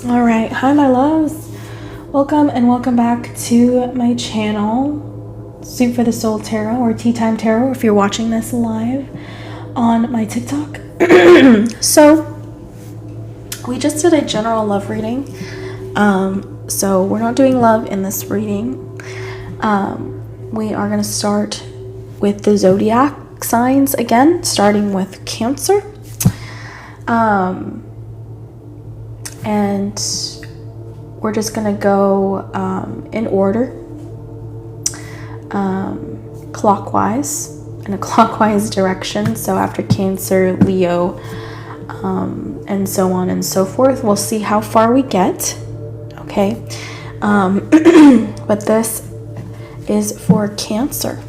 All right, hi my loves. Welcome and welcome back to my channel, Soup for the Soul Tarot, or Tea Time Tarot if you're watching this live on my TikTok. So we just did a general love reading. So we're not doing love in this reading. We are going to start with the zodiac signs again, starting with Cancer. And we're just going to go in order, clockwise, in a clockwise direction. So after Cancer, Leo, and so on and so forth. We'll see how far we get, okay? But this is for Cancer.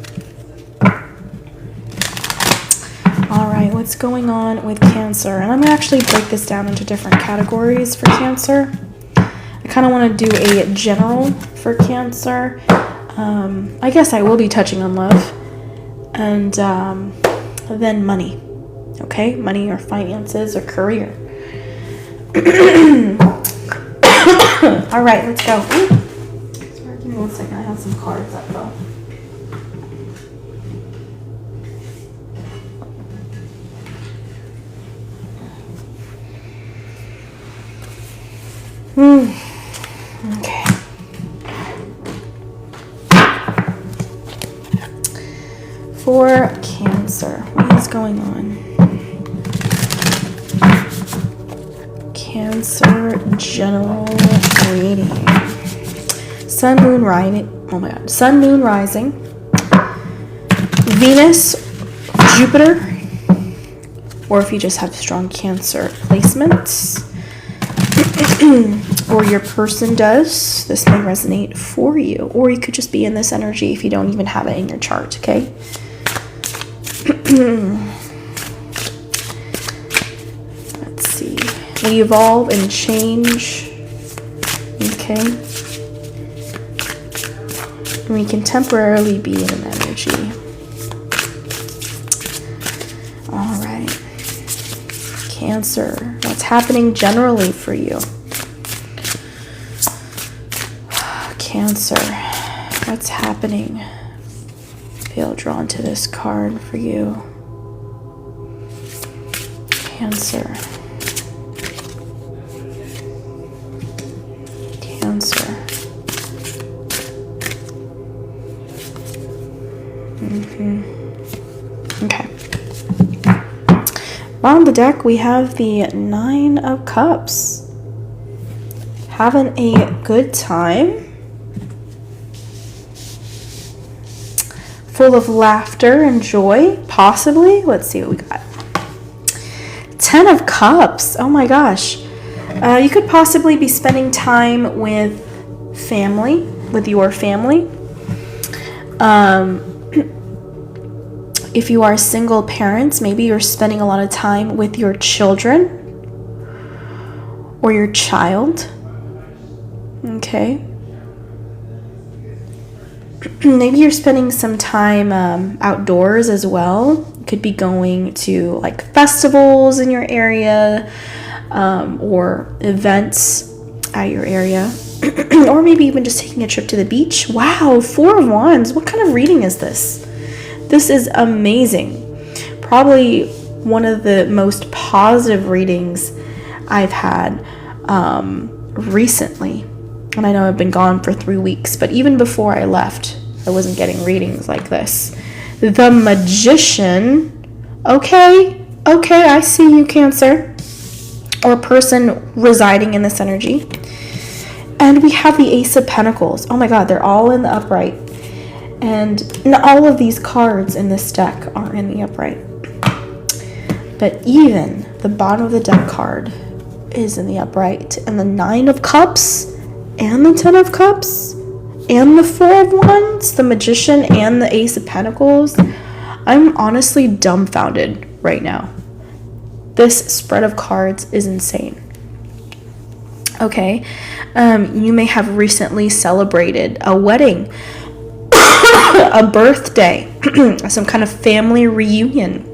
All right, what's going on with Cancer? And I'm going to actually break this down into different categories for Cancer. I kind of want to do a general for Cancer. I guess I will be touching on love. And then money. Okay? Money or finances or career. All right, let's go. Sorry, give me 1 second. I have some cards up though. Okay. For Cancer, what is going on? Cancer general reading. Sun, moon, rising. Oh my God. Sun, moon, rising. Venus, Jupiter, or if you just have strong Cancer placements. Or your person does, this may resonate for you. Or you could just be in this energy if you don't even have it in your chart, okay? Let's see. We evolve and change, okay? We can temporarily be in an energy. All right. Cancer, what's happening generally for you? Cancer, what's happening? Feel drawn to this card for you. Cancer. Cancer. Okay. On the deck, we have the Nine of Cups. Having a good time. Full of laughter and joy, possibly. Let's see what we got. 10 of Cups. Oh my gosh. You could possibly be spending time with family, with your family. If you are single parents, maybe you're spending a lot of time with your children or your child. Okay. Maybe you're spending some time outdoors as well. You could be going to like festivals in your area, or events at your area. Or maybe even just taking a trip to the beach. Wow, 4 of Wands. What kind of reading is this? This is amazing. Probably one of the most positive readings I've had recently. And I know I've been gone for 3 weeks, but even before I left, I wasn't getting readings like this. The Magician. Okay, I see you, Cancer. Or person residing in this energy. And we have the Ace of Pentacles. Oh my God, they're all in the upright. And all of these cards in this deck are in the upright. But even the bottom of the deck card is in the upright. And the Nine of Cups and the 10 of Cups and the 4 of Wands, the Magician and the Ace of Pentacles. I'm honestly dumbfounded right now. This spread of cards is insane. Okay, you may have recently celebrated a wedding, a birthday, some kind of family reunion,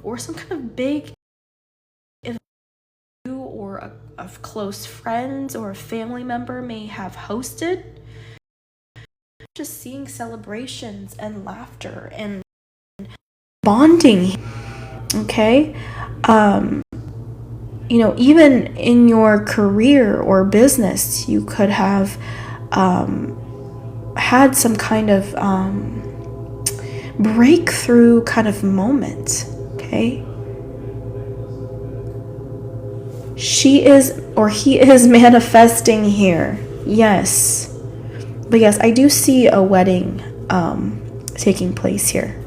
or some kind of big event. You a close friend or a family member may have hosted. Just seeing celebrations and laughter and bonding, okay? You know, even in your career or business, you could have had some kind of breakthrough kind of moment, okay? She is, or he is, manifesting here. Yes. But yes, I do see a wedding taking place here.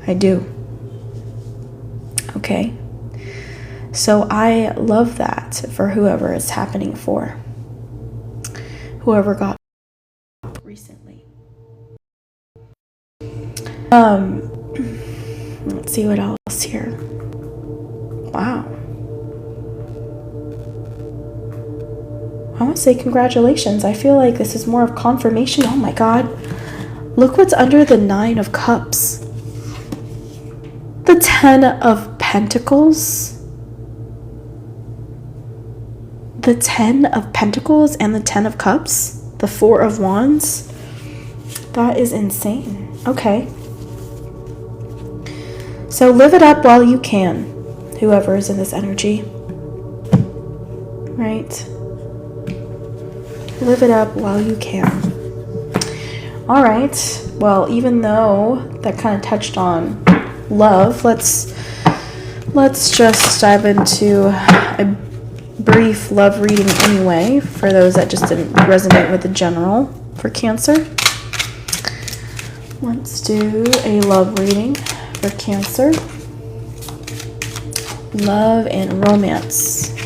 I do. Okay. So I love that for whoever it's happening for. Whoever got recently. Let's see what else here. Wow. I want to say congratulations. I feel like this is more of confirmation. Oh my God. Look what's under the 9 of Cups. The 10 of Pentacles. The 10 of Pentacles and the 10 of Cups. The 4 of Wands. That is insane. Okay. So live it up while you can. Whoever is in this energy. Right? Live it up while you can. All right. Well, even though that kind of touched on love, let's just dive into a brief love reading anyway, for those that just didn't resonate with the general for Cancer. Let's do a love reading for Cancer. Love and romance.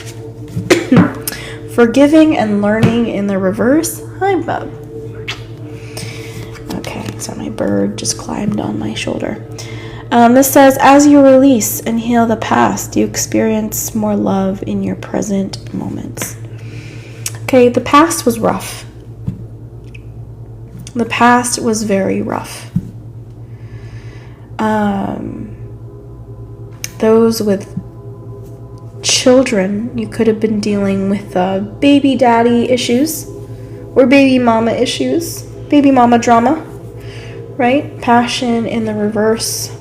Forgiving and learning in the reverse. Hi, bub. Okay, so my bird just climbed on my shoulder. This says, as you release and heal the past, you experience more love in your present moments. Okay, the past was rough. The past was very rough. Those with children, you could have been dealing with baby daddy issues or baby mama issues, baby mama drama, right? Passion in the reverse.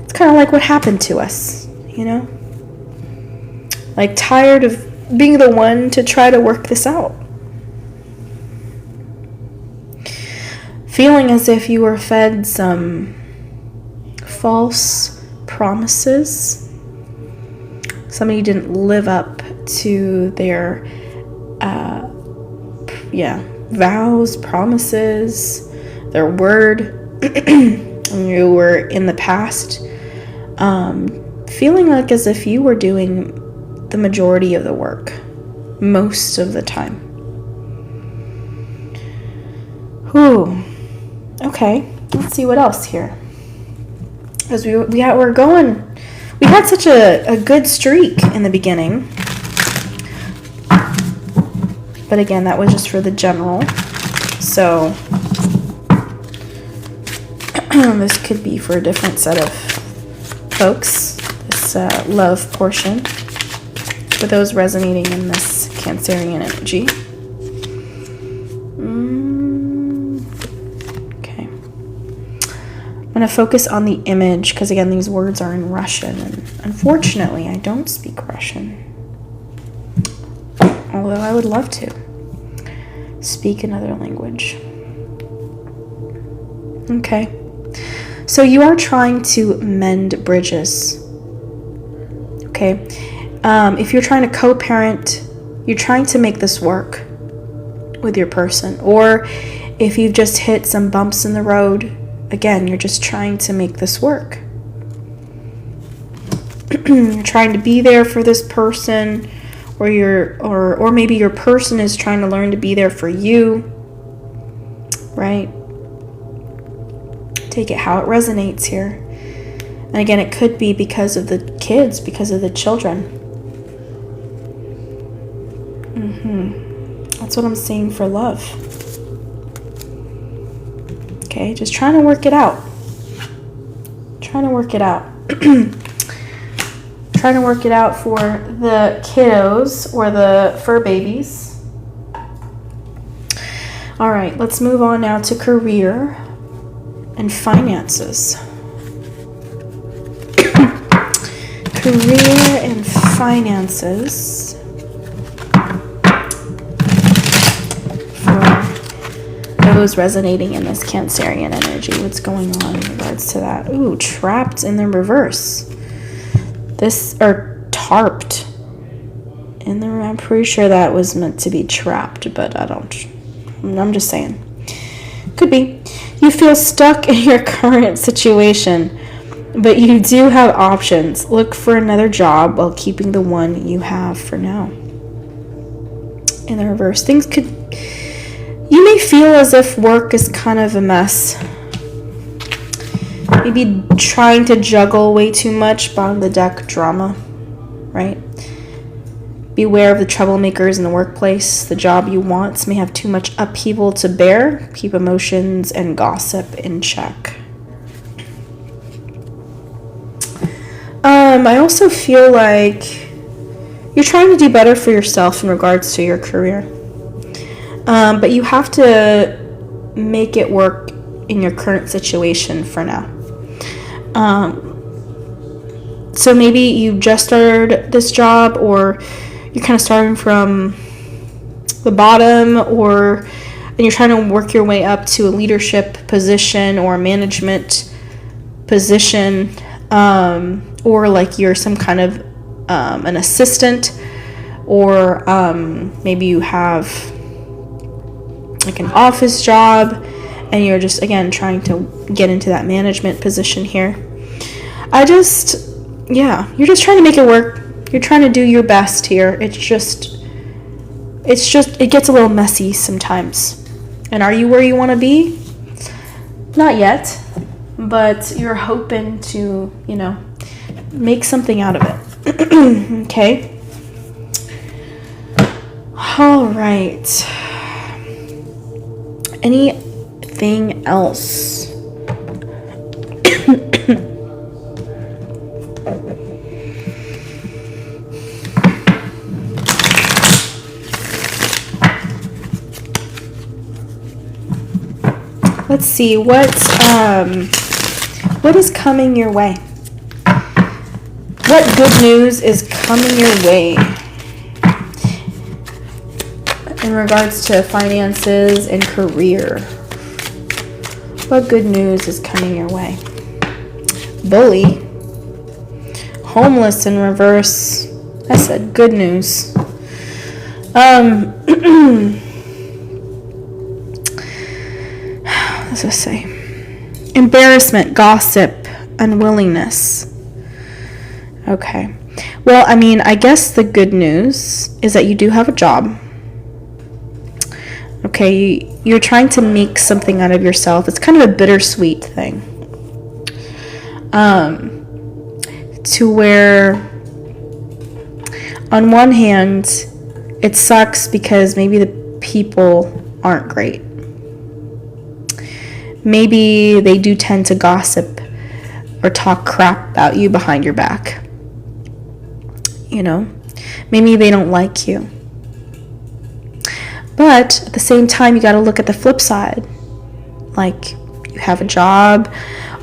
It's kind of like what happened to us, you know? Like tired of being the one to try to work this out. Feeling as if you were fed some false promises. Somebody didn't live up to their vows, promises, their word. You were in the past feeling like as if you were doing the majority of the work most of the time. Whew. Okay, let's see what else here. Because we had such a good streak in the beginning. But again, that was just for the general. So this could be for a different set of folks. This love portion. For those resonating in this Cancerian energy. I'm going to focus on the image because, again, these words are in Russian. And unfortunately, I don't speak Russian. Although I would love to speak another language. Okay. So you are trying to mend bridges. Okay. If you're trying to co-parent, you're trying to make this work with your person. Or if you've just hit some bumps in the road, again, you're just trying to make this work. You're trying to be there for this person, or maybe your person is trying to learn to be there for you, right? Take it how it resonates here. And again, it could be because of the kids, because of the children. That's what I'm seeing for love. Okay, just trying to work it out. Trying to work it out for the kiddos or the fur babies. All right, let's move on now to career and finances. Career and finances for those resonating in this Cancerian energy. What's going on in regards to that? Ooh, trapped in the reverse. Or tarped. I'm pretty sure that was meant to be trapped, but I'm just saying. Could be. You feel stuck in your current situation, but you do have options. Look for another job while keeping the one you have for now. In the reverse, you may feel as if work is kind of a mess. Maybe trying to juggle way too much. Bottom of the deck, drama, right? Beware of the troublemakers in the workplace. The job you want may have too much upheaval to bear. Keep emotions and gossip in check. I also feel like you're trying to do better for yourself in regards to your career. But you have to make it work in your current situation for now. So maybe you just started this job, or you're kind of starting from the bottom, and you're trying to work your way up to a leadership position or a management position, or like you're some kind of an assistant, or maybe you have like an office job and you're just, again, trying to get into that management position here. You're just trying to make it work. You're trying to do your best here. It gets a little messy sometimes. And are you where you want to be? Not yet, but you're hoping to, make something out of it. Okay. All right. Anything else? Let's see what is coming your way. What good news is coming your way in regards to finances and career? What good news is coming your way? Bully. Homeless in reverse. I said good news. Let's just say embarrassment, gossip, unwillingness. Okay. Well, I guess the good news is that you do have a job. Okay, you're trying to make something out of yourself. It's kind of a bittersweet thing. To where, on one hand, it sucks because maybe the people aren't great. Maybe they do tend to gossip or talk crap about you behind your back. Maybe they don't like you. But at the same time, you got to look at the flip side. Like, you have a job,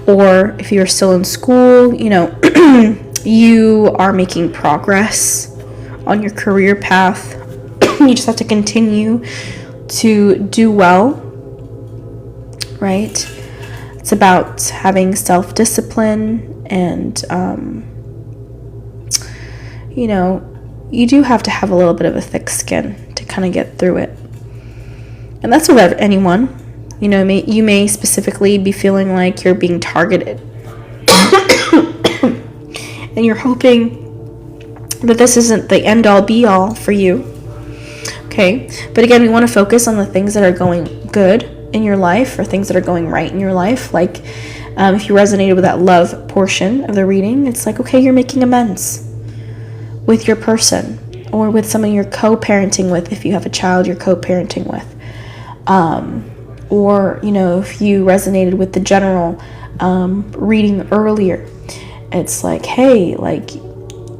or if you're still in school, you are making progress on your career path. You just have to continue to do well, right? It's about having self-discipline, and, you do have to have a little bit of a thick skin to kind of get through it. And that's with anyone. You may specifically be feeling like you're being targeted. And you're hoping that this isn't the end-all, be-all for you. Okay? But again, we want to focus on the things that are going good in your life, or things that are going right in your life. Like, if you resonated with that love portion of the reading, it's like, okay, you're making amends with your person, or with someone you're co-parenting with. If you have a child you're co-parenting with. Or, if you resonated with the general reading earlier, it's like, hey,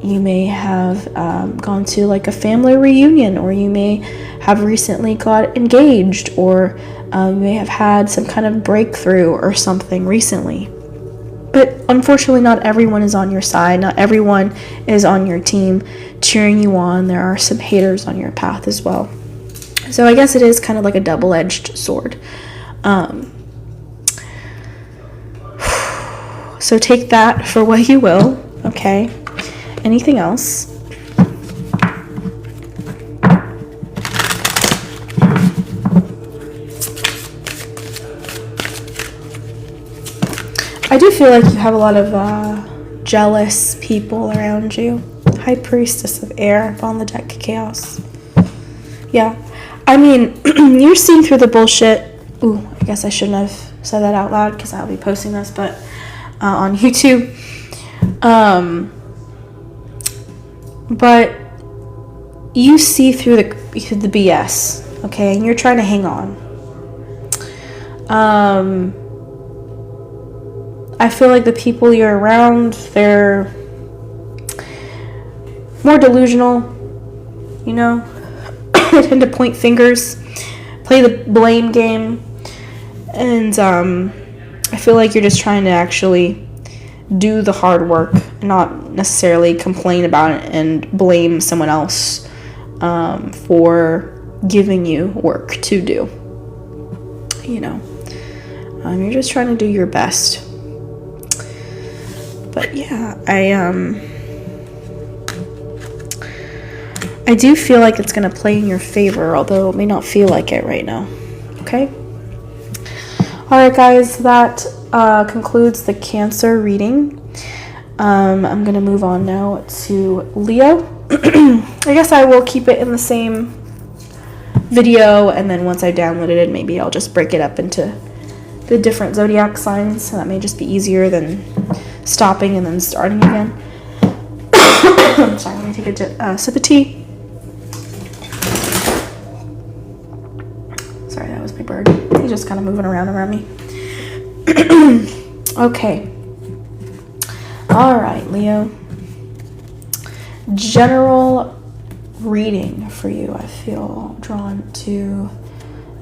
You may have gone to like a family reunion, or you may have recently got engaged, or you may have had some kind of breakthrough or something recently. But unfortunately, not everyone is on your side. Not everyone is on your team cheering you on. There are some haters on your path as well. So I guess it is kind of like a double-edged sword. So take that for what you will, okay? Anything else? I do feel like you have a lot of jealous people around you. High Priestess of Air on the deck of Chaos. Yeah. I mean, you're seeing through the bullshit. Ooh, I guess I shouldn't have said that out loud because I'll be posting this, but on YouTube. But you see through the BS, okay? And you're trying to hang on. I feel like the people you're around, they're more delusional, you know? They tend to point fingers, play the blame game, and I feel like you're just trying to actually do the hard work, not necessarily complain about it and blame someone else for giving you work to do. You know, you're just trying to do your best. But yeah, I do feel like it's going to play in your favor, although it may not feel like it right now. Okay? Alright guys, that concludes the Cancer reading. I'm going to move on now to Leo. I guess I will keep it in the same video, and then once I downloaded it, maybe I'll just break it up into the different zodiac signs. That may just be easier than stopping and then starting again. Sorry, let me take a sip of tea. Sorry, that was my bird. He's just kind of moving around me. Okay. All right, Leo. General reading for you. I feel drawn to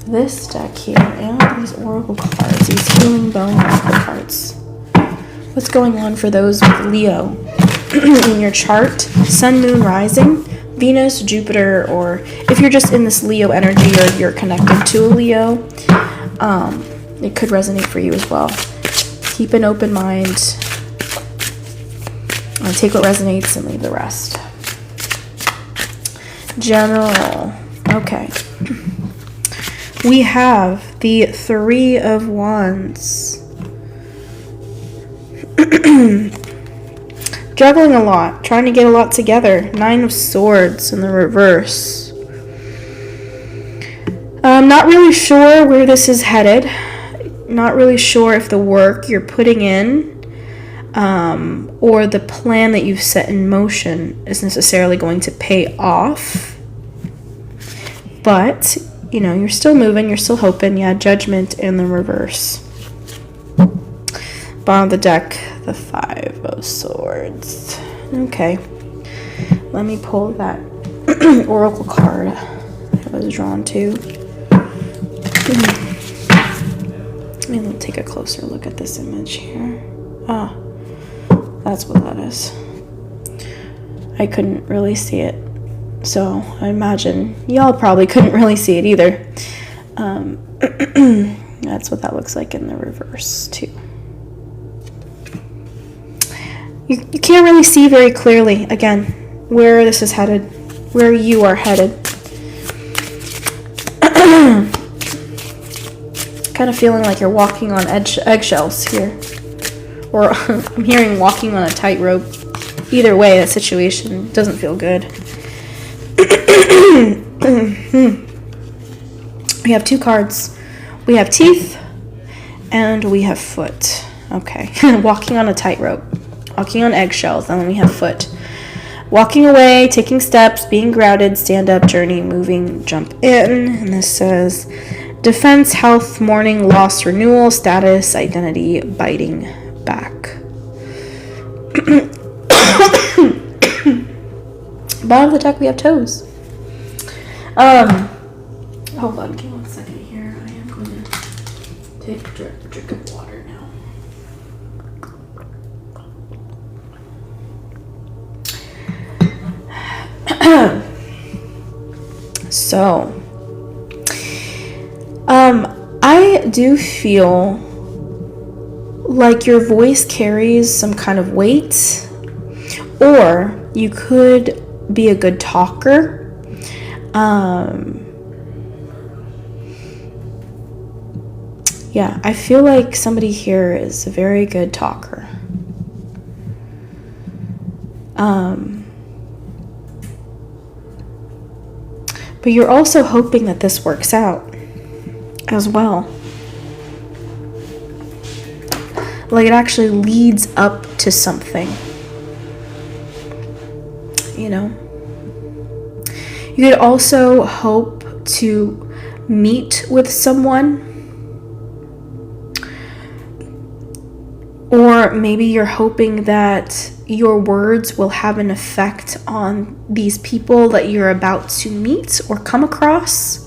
this deck here and these oracle cards, these healing bone oracle cards. What's going on for those with Leo in your chart? Sun, Moon, Rising, Venus, Jupiter, or if you're just in this Leo energy or you're connected to a Leo, it could resonate for you as well. Keep an open mind. Take what resonates and leave the rest. General. Okay. We have the Three of Wands. Juggling a lot, trying to get a lot together. Nine of Swords in the reverse. I'm not really sure where this is headed. Not really sure if the work you're putting in or the plan that you've set in motion is necessarily going to pay off. But, you know, you're still moving, you're still hoping. Yeah, Judgment in the reverse. Bottom of the deck, the Five of Swords. Okay. Let me pull that oracle card I was drawn to. Let me take a closer look at this image here. Ah, that's what that is. I couldn't really see it. So I imagine y'all probably couldn't really see it either. That's what that looks like in the reverse too. You can't really see very clearly, again, where this is headed, where you are headed. Kind of feeling like you're walking on eggshells here. Or I'm hearing walking on a tightrope. Either way, that situation doesn't feel good. We have two cards. We have teeth and we have foot. Okay. Walking on a tightrope. Walking on eggshells, and then we have foot. Walking away, taking steps, being grounded, stand up, journey, moving, jump in. And this says defense, health, mourning, loss, renewal, status, identity, biting back. bottom of the deck, we have toes. Hold on, give me 1 second here. I am going to take a drink of water now. So, I do feel like your voice carries some kind of weight, or you could be a good talker. Yeah, I feel like somebody here is a very good talker. But you're also hoping that this works out as well. Like it actually leads up to something. You know? You could also hope to meet with someone. Or maybe you're hoping that your words will have an effect on these people that you're about to meet or come across.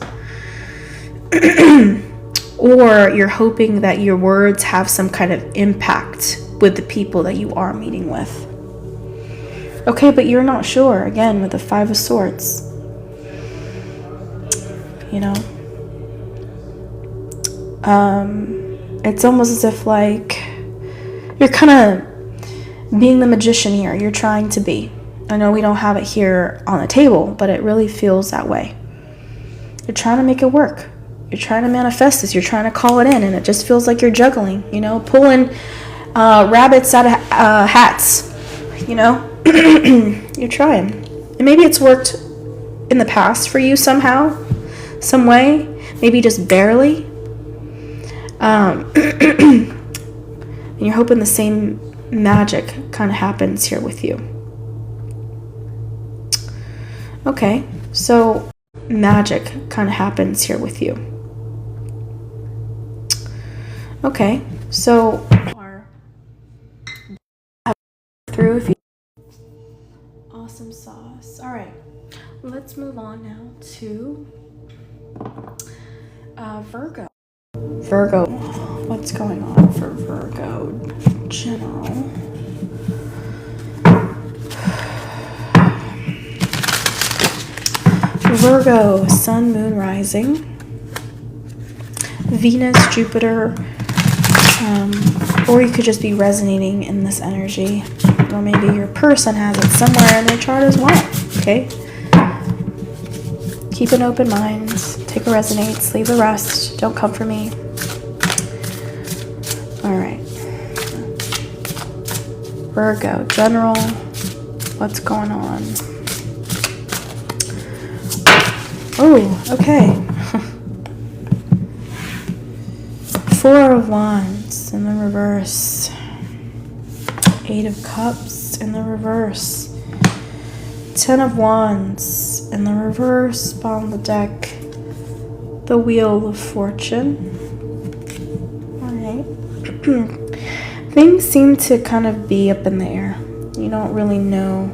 Or you're hoping that your words have some kind of impact with the people that you are meeting with. Okay, but you're not sure, again, with the Five of Swords. You know? It's almost as if, like, you're kind of being the magician here. You're trying to be. I know we don't have it here on the table, but it really feels that way. You're trying to make it work. You're trying to manifest this. You're trying to call it in, and it just feels like you're juggling, you know, pulling rabbits out of hats, you know. You're trying. And maybe it's worked in the past for you somehow, some way, maybe just barely. And you're hoping the same magic kind of happens here with you. Okay, so magic kind of happens here with you. Okay, so through if you awesome sauce. All right, let's move on now to Virgo. Virgo, what's going on for Virgo general? Virgo, sun, moon, rising, Venus, Jupiter, or you could just be resonating in this energy, or maybe your person has it somewhere in their chart as well. Okay, keep an open mind, take a resonate, leave the rest, don't come for me. All right, Virgo, general, what's going on? Oh, okay. Four of Wands in the reverse. Eight of Cups in the reverse. 10 of Wands in the reverse. Bottom of the deck. The Wheel of Fortune. Alright. Things seem to kind of be up in the air. You don't really know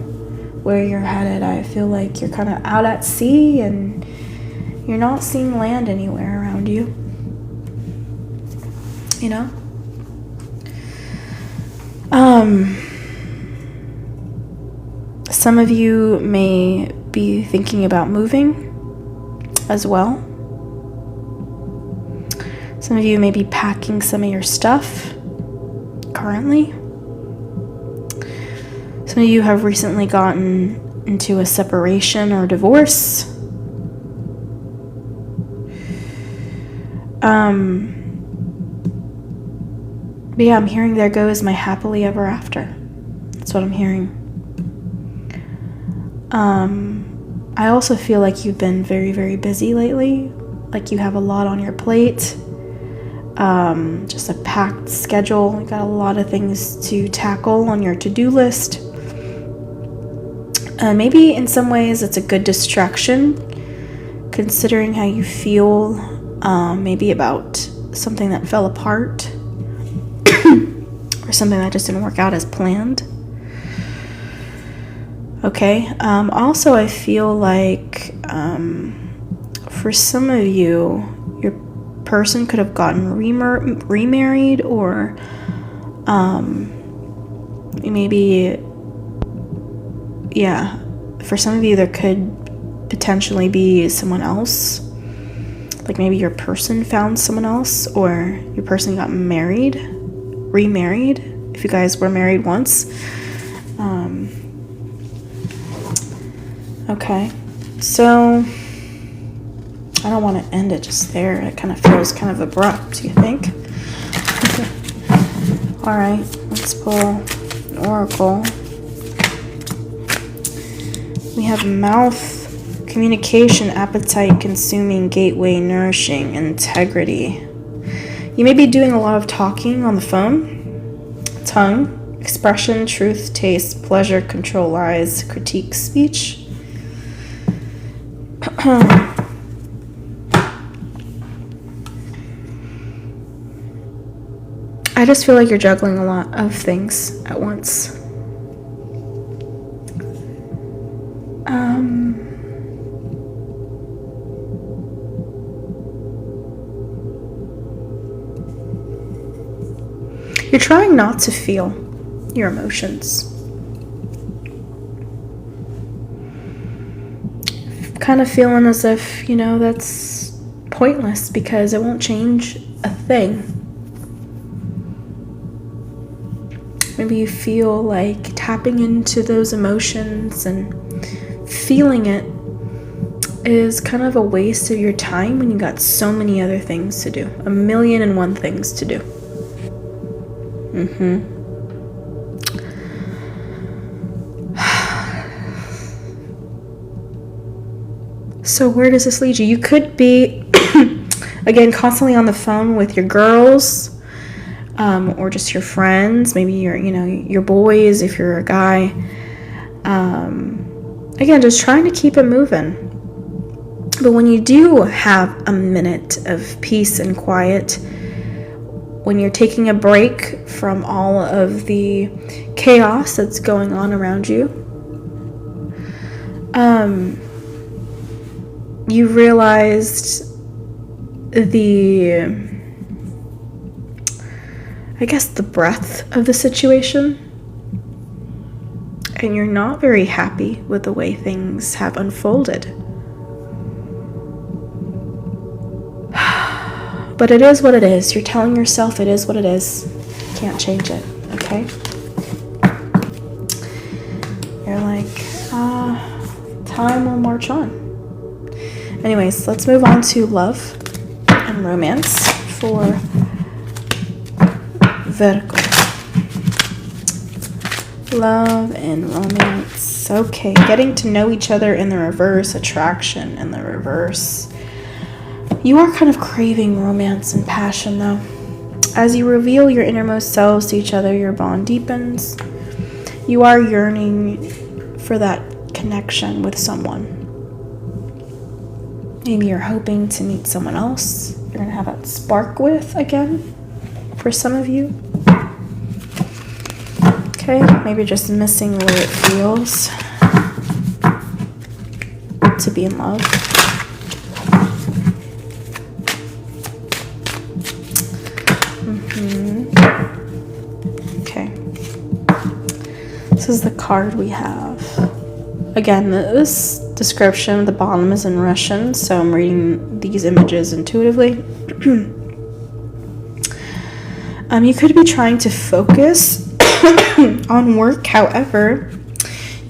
where you're headed. I feel like you're kind of out at sea and you're not seeing land anywhere around you. You know? Some of you may be thinking about moving as well. Some of you may be packing some of your stuff currently. Some of you have recently gotten into a separation or divorce. But yeah, I'm hearing there goes my happily ever after. That's what I'm hearing. I also feel like you've been very, very busy lately. Like you have a lot on your plate. Just a packed schedule. You got a lot of things to tackle on your to-do list. Maybe in some ways it's a good distraction, considering how you feel, maybe about something that fell apart or something that just didn't work out as planned. Okay. Also, I feel like for some of you, your person could have gotten remarried, or maybe, yeah, for some of you there could potentially be someone else. Like maybe your person found someone else, or your person got remarried, if you guys were married once. Okay, so I don't want to end it just there. It kind of feels kind of abrupt, you think? All right, let's pull an oracle. We have mouth, communication, appetite, consuming, gateway, nourishing, integrity. You may be doing a lot of talking on the phone. Tongue, expression, truth, taste, pleasure, control, lies, critique, speech. I just feel like you're juggling a lot of things at once. You're trying not to feel your emotions. Kind of feeling as if, that's pointless because it won't change a thing. Maybe you feel like tapping into those emotions and feeling it is kind of a waste of your time when you got so many other things to do. 1,000,001 things to do. So where does this lead you? You could be, again, constantly on the phone with your girls, or just your friends, maybe your boys if you're a guy. Again, just trying to keep it moving. But when you do have a minute of peace and quiet, when you're taking a break from all of the chaos that's going on around you, you realized the breadth of the situation, and you're not very happy with the way things have unfolded. But it is what it is. You're telling yourself it is what it is. You can't change it, okay? You're like, time will march on. Anyways, let's move on to love and romance for Virgo. Love and romance. Okay, getting to know each other in the reverse, attraction in the reverse. You are kind of craving romance and passion, though. As you reveal your innermost selves to each other, your bond deepens. You are yearning for that connection with someone. Maybe you're hoping to meet someone else you're going to have that spark with again, for some of you. Okay, maybe just missing the way it feels to be in love. Okay. This is the card we have. Again, this description at the bottom is in Russian, so I'm reading these images intuitively. You could be trying to focus on work, however,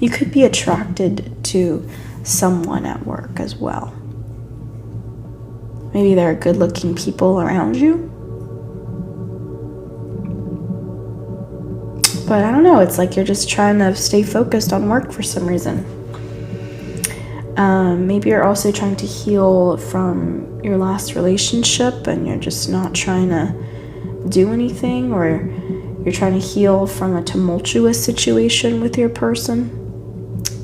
you could be attracted to someone at work as well. Maybe there are good-looking people around you. But I don't know, it's like you're just trying to stay focused on work for some reason. Maybe you're also trying to heal from your last relationship and you're just not trying to do anything, or you're trying to heal from a tumultuous situation with your person,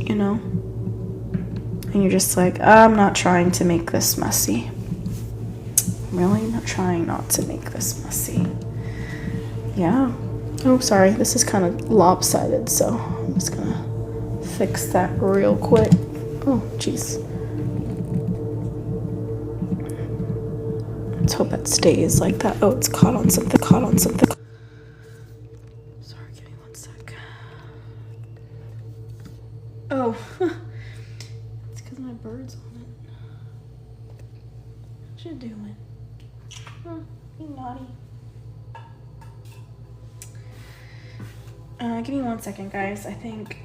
and you're just like, I'm not trying to make this messy. Really? Not trying not to make this messy. Yeah. Oh, sorry. This is kind of lopsided, so I'm just gonna fix that real quick. Oh, jeez. Let's hope it stays like that. Oh, it's caught on something, Sorry, give me one sec. Oh, it's because my bird's on it. What you doing? You naughty. Give me 1 second, guys. I think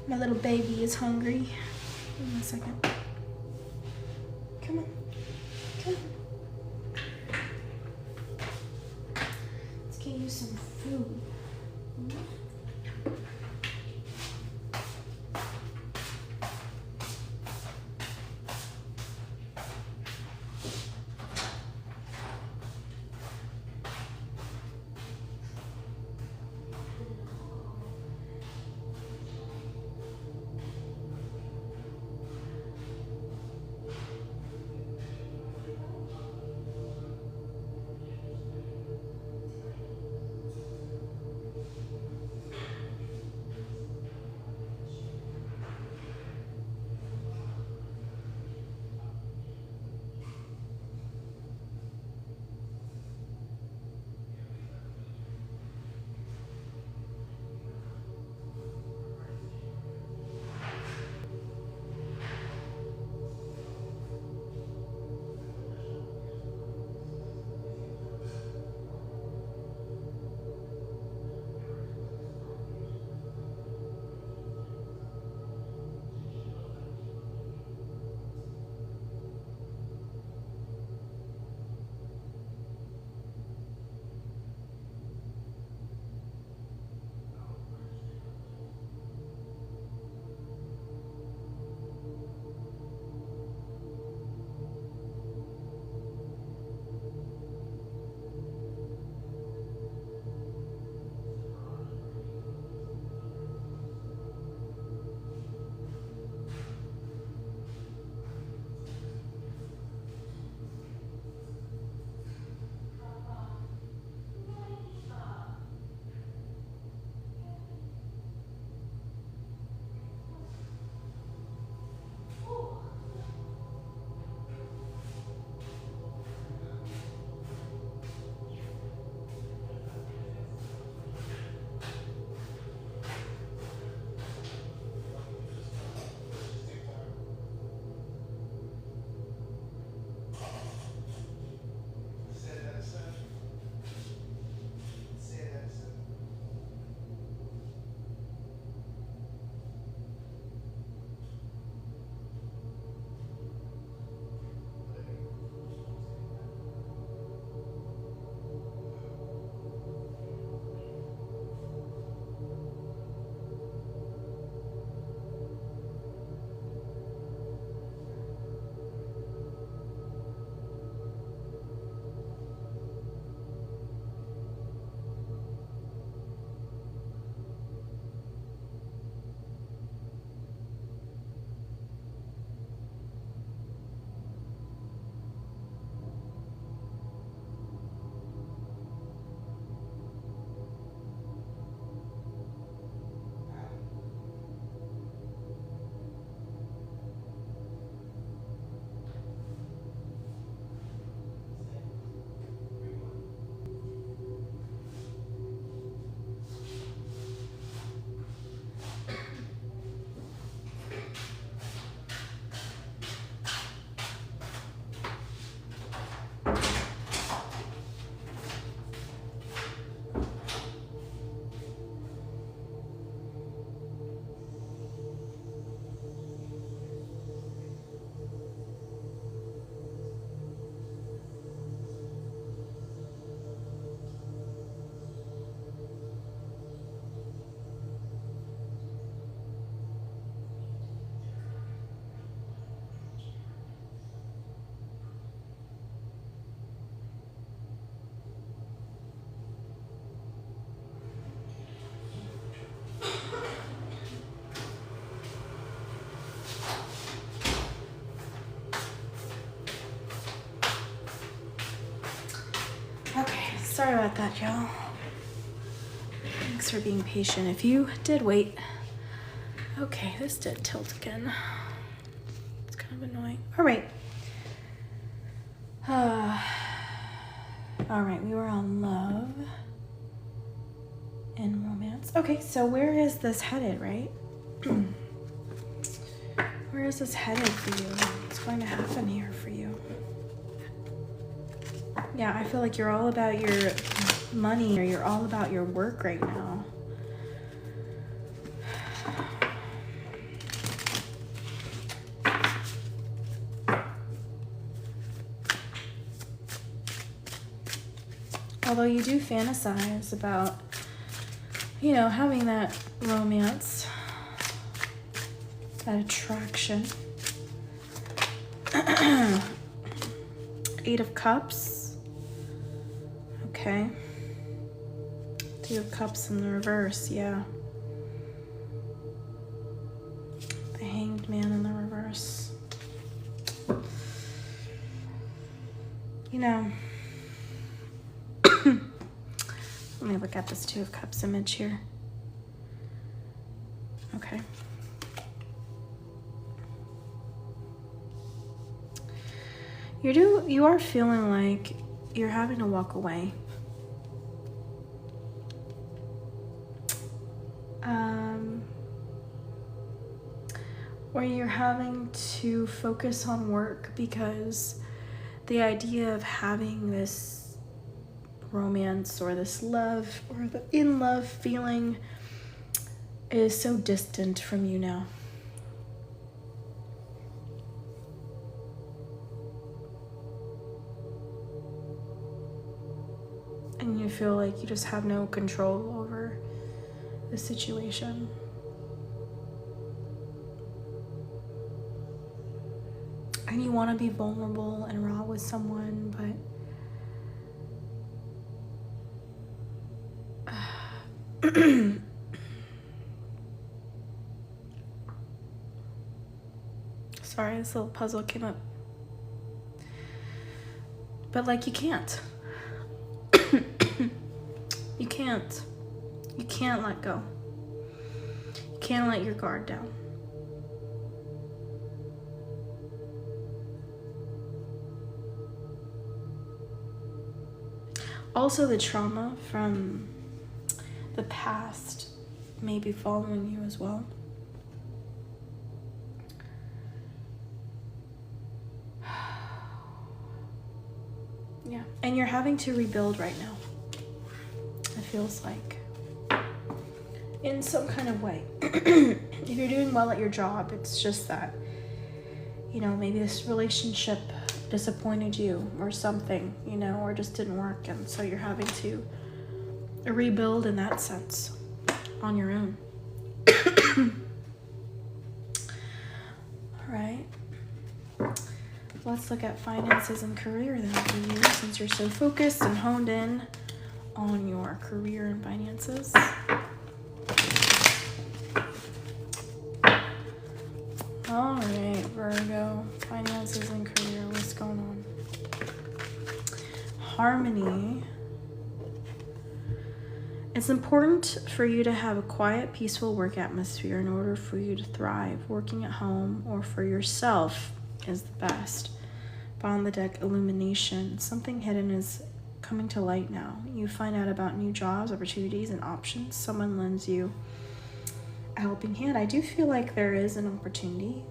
my little baby is hungry. Give me 1 second. Come on. Come on. Let's get you some food. Sorry about that, y'all. Thanks Thanks for being patient. If you did wait. Okay, this did tilt again. It's kind of annoying. All right. All right, we were on love and romance. Okay, so where is this headed, right? Where is this headed for you? What's going to happen here for you? Yeah, I feel like you're all about your money, or you're all about your work right now. Although you do fantasize about, you know, having that romance, that attraction. Eight of Cups. Okay. Two of Cups in the reverse, yeah. The Hanged Man in the reverse. You know, let me look at this Two of Cups image here. Okay. You are feeling like you're having to walk away. Or you're having to focus on work because the idea of having this romance or this love or the in love feeling is so distant from you now. And you feel like you just have no control over the situation. And you want to be vulnerable and raw with someone, but sorry, this little puzzle came up. But like, you can't. You can't. You can't let go. You can't let your guard down. Also, the trauma from the past may be following you as well. Yeah, and you're having to rebuild right now. It feels like, in some kind of way. If you're doing well at your job, it's just that, you know, maybe this relationship disappointed you or something, you know, or just didn't work, and so you're having to rebuild in that sense on your own. All right, let's look at finances and career then for you, since you're so focused and honed in on your career and finances. All right, Virgo, finances and career, what's going on? Harmony. It's important for you to have a quiet, peaceful work atmosphere in order for you to thrive. Working at home or for yourself is the best. Bottom of the deck, illumination. Something hidden is coming to light now. You find out about new jobs, opportunities, and options. Someone lends you a helping hand. I do feel like there is an opportunity.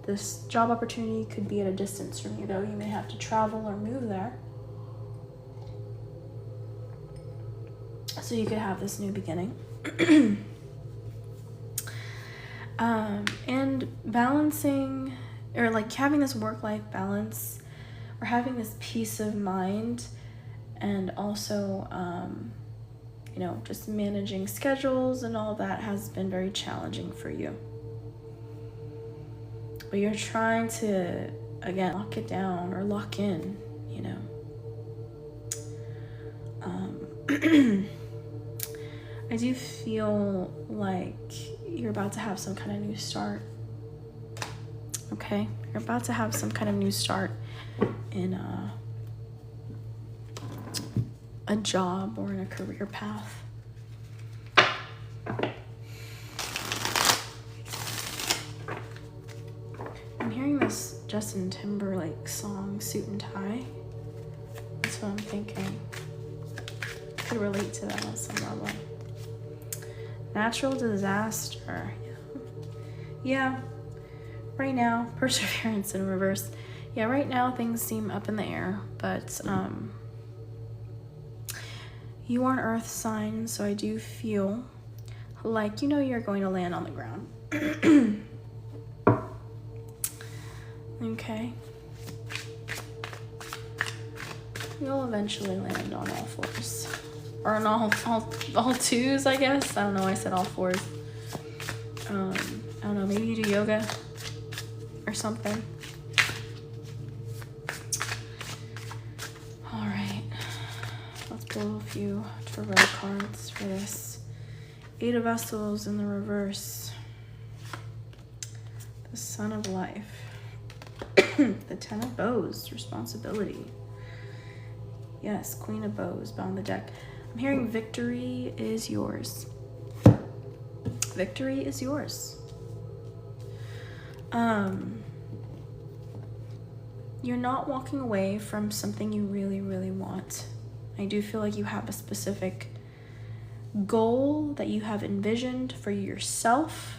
This job opportunity could be at a distance from you, though. You may have to travel or move there. So you could have this new beginning. And balancing, or like having this work-life balance, or having this peace of mind, and also, you know, just managing schedules and all that has been very challenging for you. But you're trying to, again, lock it down or lock in, you know. I do feel like you're about to have some kind of new start. Okay? You're about to have some kind of new start in a job or in a career path. I'm hearing this Justin Timberlake song, Suit and Tie. That's what I'm thinking. I could relate to that on some level. Natural disaster. Yeah. Right now, perseverance in reverse. Yeah, right now things seem up in the air, but you are an earth sign, so I do feel like you're going to land on the ground. Okay. You'll eventually land on all fours. Or on all twos, I guess. I don't know, I said all fours. I don't know, maybe you do yoga or something. Alright. Let's pull a few tarot cards for this. 8 of Vessels in the reverse. The Sun of Life. The 10 of Bows, responsibility. Yes, Queen of Bows on the deck. I'm hearing victory is yours. Victory is yours. You're not walking away from something you really, really want. I do feel like you have a specific goal that you have envisioned for yourself.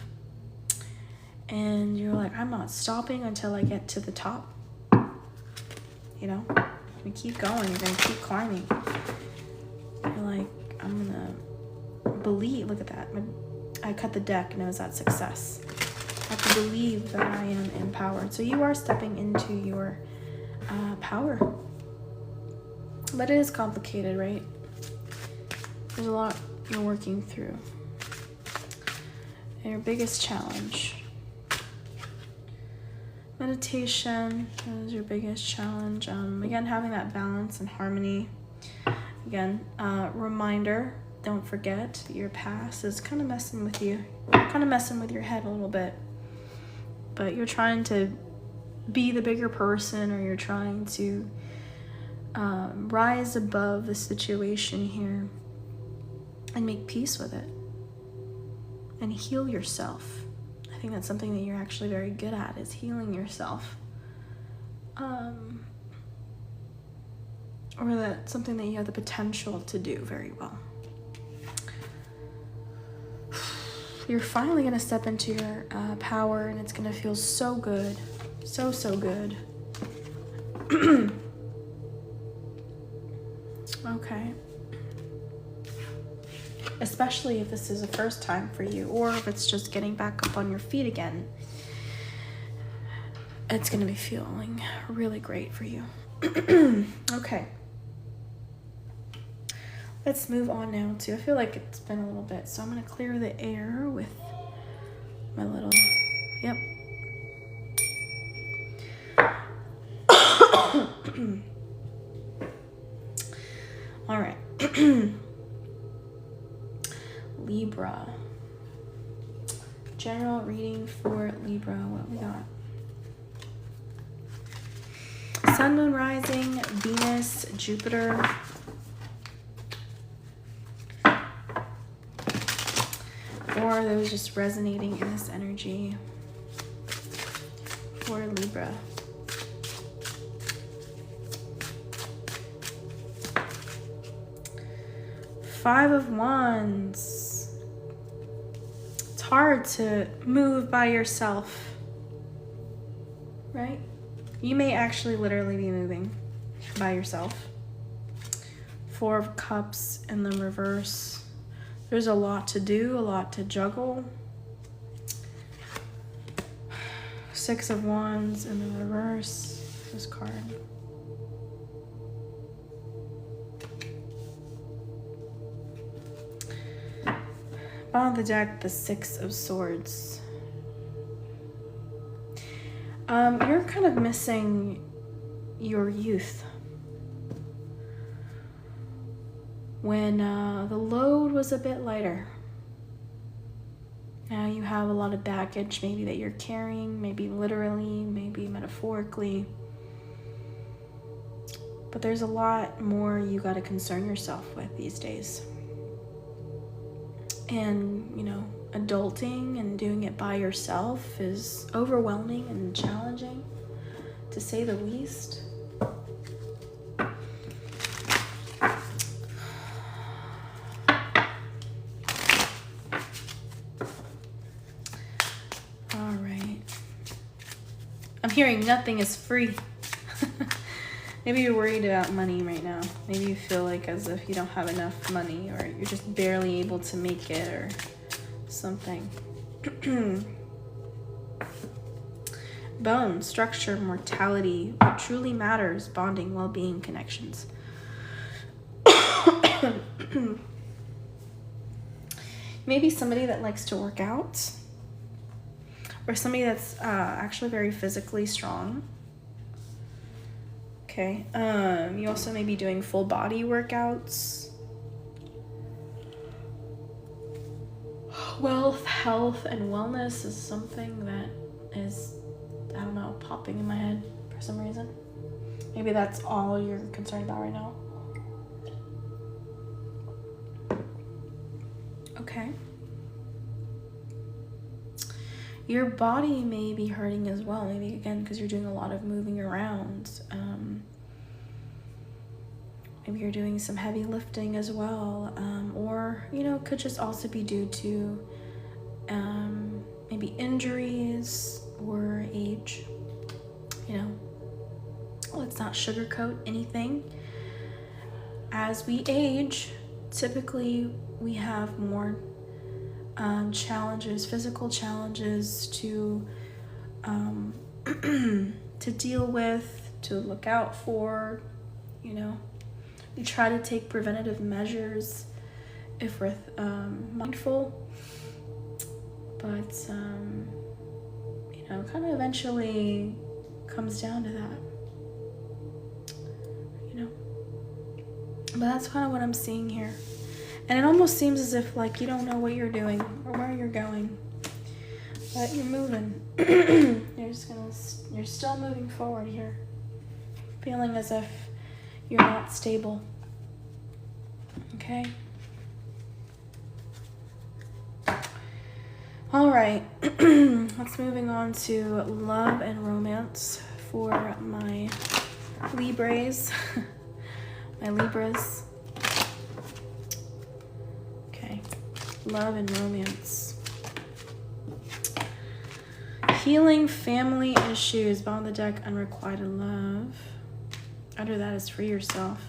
And you're like, I'm not stopping until I get to the top. We keep going, you're gonna keep climbing. You're like, I'm gonna believe, look at that. I cut the deck, knows that success. I have to believe that I am empowered. So you are stepping into your power. But it is complicated, right? There's a lot you're working through. And your biggest challenge. Meditation is your biggest challenge. Again, having that balance and harmony. Again, reminder, don't forget your past is kind of messing with you. Kind of messing with your head a little bit. But you're trying to be the bigger person, or you're trying to rise above the situation here and make peace with it and heal yourself. I think that's something that you're actually very good at, is healing yourself. Or that's something that you have the potential to do very well. You're finally going to step into your power, and it's going to feel so good. So, so good. Okay. Especially if this is the first time for you, or if it's just getting back up on your feet again. It's going to be feeling really great for you. Okay. Let's move on now to, I feel like it's been a little bit, so I'm going to clear the air with my little, yep. All right. Libra. General reading for Libra. What we got? Sun, Moon, Rising, Venus, Jupiter. Or those just resonating in this energy for Libra. Five of Wands. It's hard to move by yourself, right? You may actually literally be moving by yourself. Four of Cups in the reverse. There's a lot to do, a lot to juggle. Six of Wands in the reverse. This card. Bottom of the deck, the Six of Swords. You're kind of missing your youth. When the load was a bit lighter. Now you have a lot of baggage maybe that you're carrying, maybe literally, maybe metaphorically. But there's a lot more you got to concern yourself with these days. And, you know, adulting and doing it by yourself is overwhelming and challenging, to say the least. All right. I'm hearing nothing is free. Maybe you're worried about money right now. Maybe you feel like as if you don't have enough money, or you're just barely able to make it, or something. Bone, structure, mortality, what truly matters, bonding, well-being, connections. Maybe somebody that likes to work out, or somebody that's actually very physically strong. Okay, you also may be doing full body workouts. Wealth, health, and wellness is something that is, I don't know, popping in my head for some reason. Maybe that's all you're concerned about right now. Okay. Your body may be hurting as well. Maybe, again, because you're doing a lot of moving around. Maybe you're doing some heavy lifting as well. Or, you know, could just also be due to maybe injuries or age. You know, let's not sugarcoat anything. As we age, typically we have more challenges, physical challenges to to deal with, to look out for. You know, we try to take preventative measures if we're mindful, but you know, kind of eventually comes down to that. You know, but that's kind of what I'm seeing here. And it almost seems as if, like, you don't know what you're doing or where you're going, but you're moving. You're still moving forward here, feeling as if you're not stable. Okay. All right. Let's moving on to love and romance for my Libras, my Libras. Love and romance. Healing family issues. Bottom of the deck, unrequited love. Under that is free yourself.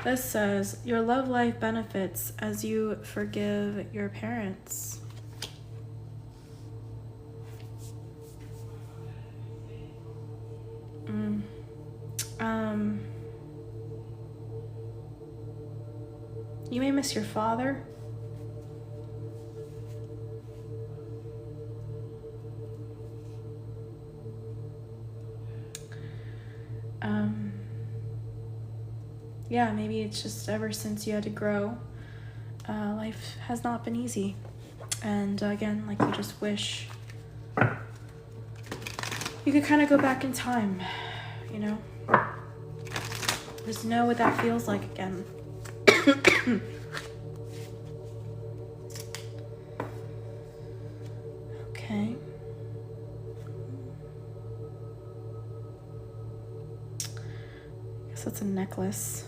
This says, your love life benefits as you forgive your parents. You may miss your father. Yeah, maybe it's just ever since you had to grow, life has not been easy. And again, like, you just wish you could kind of go back in time, you know? Just know what that feels like again. Okay. I guess that's a necklace.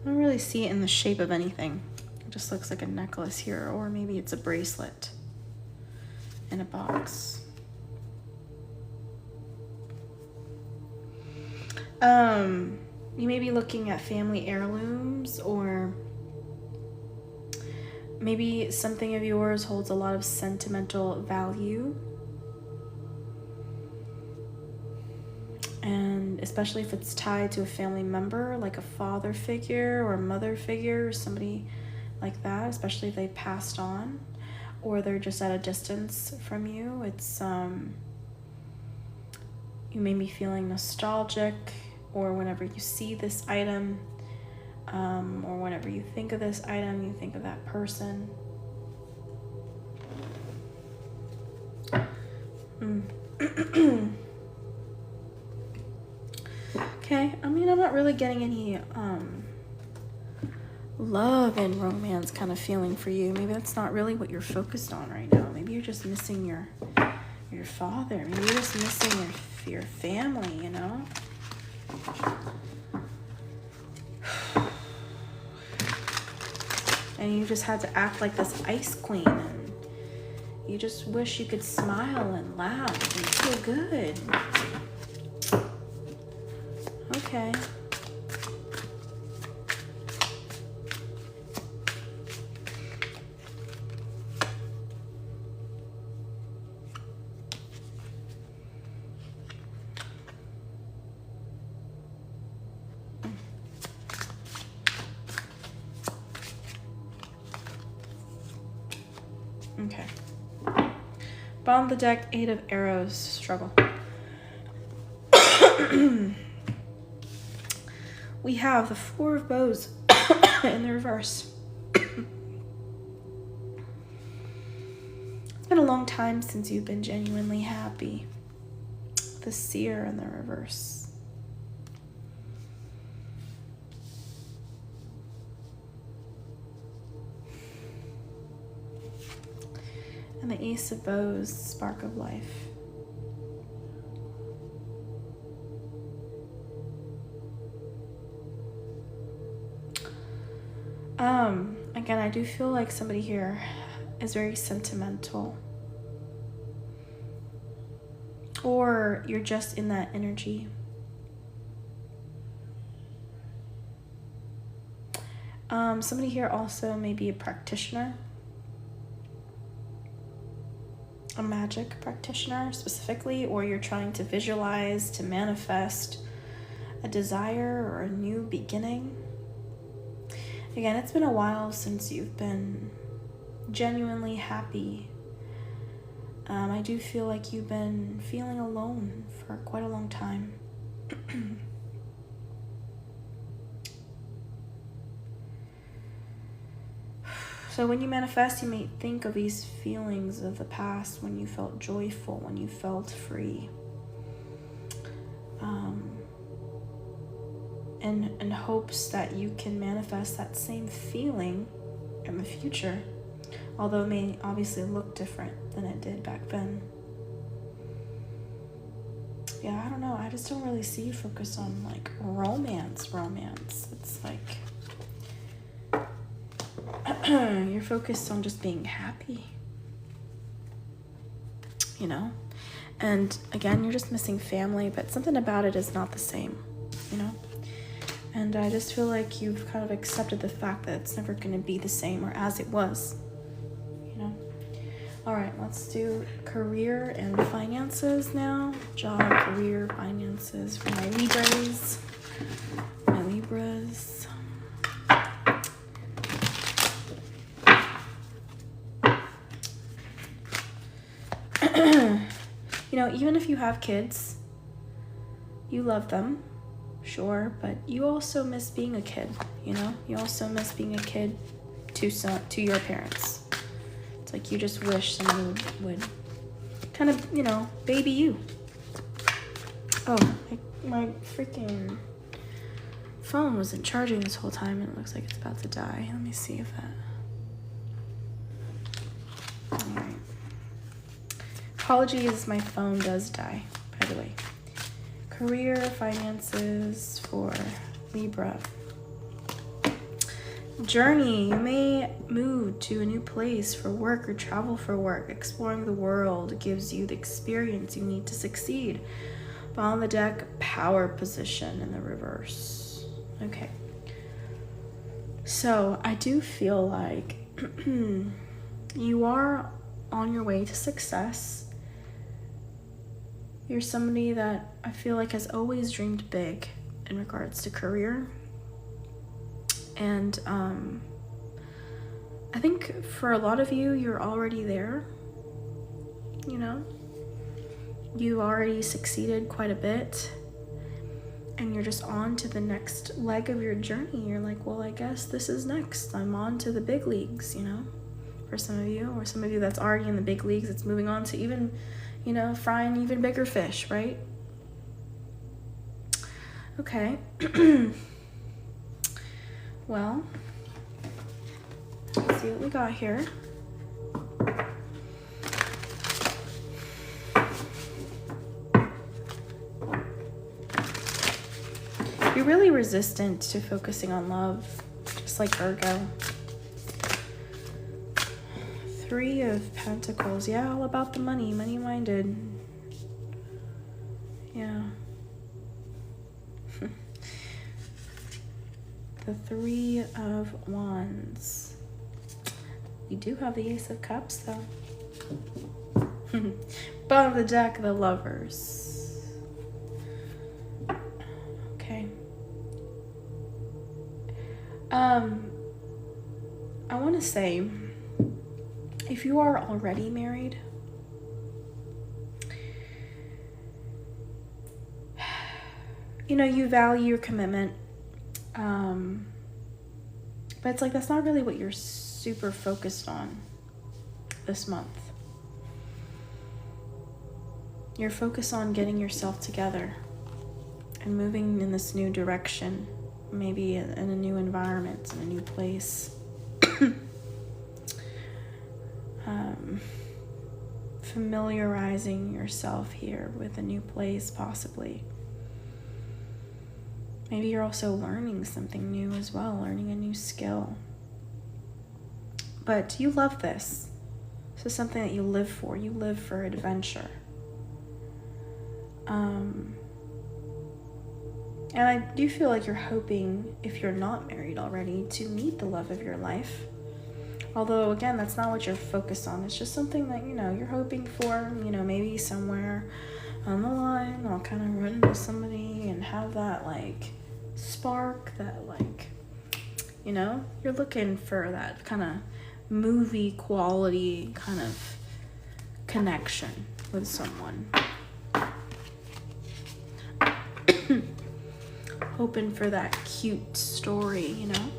I don't really see it in the shape of anything. It just looks like a necklace here, or maybe it's a bracelet in a box. You may be looking at family heirlooms, or maybe something of yours holds a lot of sentimental value. And especially if it's tied to a family member, like a father figure or a mother figure, or somebody like that, especially if they passed on or they're just at a distance from you. It's you may be feeling nostalgic, or whenever you see this item, or whenever you think of this item, you think of that person. Okay, I mean, I'm not really getting any love and romance kind of feeling for you. Maybe that's not really what you're focused on right now. Maybe you're just missing your father. Maybe you're just missing your family, you know? And you just had to act like this ice queen, and you just wish you could smile and laugh and feel good. Okay. Okay. Bottom of the deck, 8 of Arrows, struggle. We have the 4 of Bows in the reverse. It's been a long time since you've been genuinely happy. The Seer in the reverse. And the Ace of Bows, Spark of Life. Again, I do feel like somebody here is very sentimental. Or you're just in that energy. Somebody here also may be a practitioner. A magic practitioner specifically, or you're trying to visualize, to manifest a desire or a new beginning. Again, it's been a while since you've been genuinely happy. I do feel like you've been feeling alone for quite a long time. So when you manifest, you may think of these feelings of the past when you felt joyful, when you felt free. In hopes that you can manifest that same feeling in the future, although it may obviously look different than it did back then. Yeah, I don't know. I just don't really see you focus on like romance. It's like you're focused on just being happy, you know? And again, you're just missing family, but something about it is not the same, you know? And I just feel like you've kind of accepted the fact that it's never going to be the same or as it was, you know? All right, let's do career and finances now. Job, career, finances for my Libras. My Libras. You know, even if you have kids, you love them, sure, but you also miss being a kid, you know? You also miss being a kid to your parents. It's like you just wish someone would kind of, you know, baby you. Oh, my freaking phone wasn't charging this whole time and it looks like it's about to die. Let me see if that... All right. Apologies, my phone does die, by the way. Career, finances for Libra. Journey, you may move to a new place for work or travel for work. Exploring the world gives you the experience you need to succeed. Bottom of the deck, power position in the reverse. Okay. So I do feel like you are on your way to success. You're somebody that I feel like has always dreamed big in regards to career. And I think for a lot of you, you're already there, you know? You already succeeded quite a bit. And you're just on to the next leg of your journey. You're like, well, I guess this is next. I'm on to the big leagues, you know? For some of you, or some of you that's already in the big leagues, it's moving on to even, you know, frying even bigger fish, right? Okay. Well, Let's see what we got here. You're really resistant to focusing on love, just like Virgo. Three of Pentacles. Yeah, all about the money, money-minded. Yeah. The Three of Wands. We do have the Ace of Cups, though. Bottom of the deck, the Lovers. Okay. I want to say, if you are already married, you know, you value your commitment, but it's like that's not really what you're super focused on this month. You're focused on getting yourself together and moving in this new direction, maybe in a new environment, in a new place. Familiarizing yourself here with a new place, possibly. Maybe you're also learning something new as well, learning a new skill. But you love this. This is something that you live for. You live for adventure. And I do feel like you're hoping, if you're not married already, to meet the love of your life. Although, again, that's not what you're focused on. It's just something that, you know, you're hoping for, you know, maybe somewhere on the line I'll kind of run into somebody and have that, like, spark, that, like, you know, you're looking for that kind of movie quality kind of connection with someone. Hoping for that cute story, you know?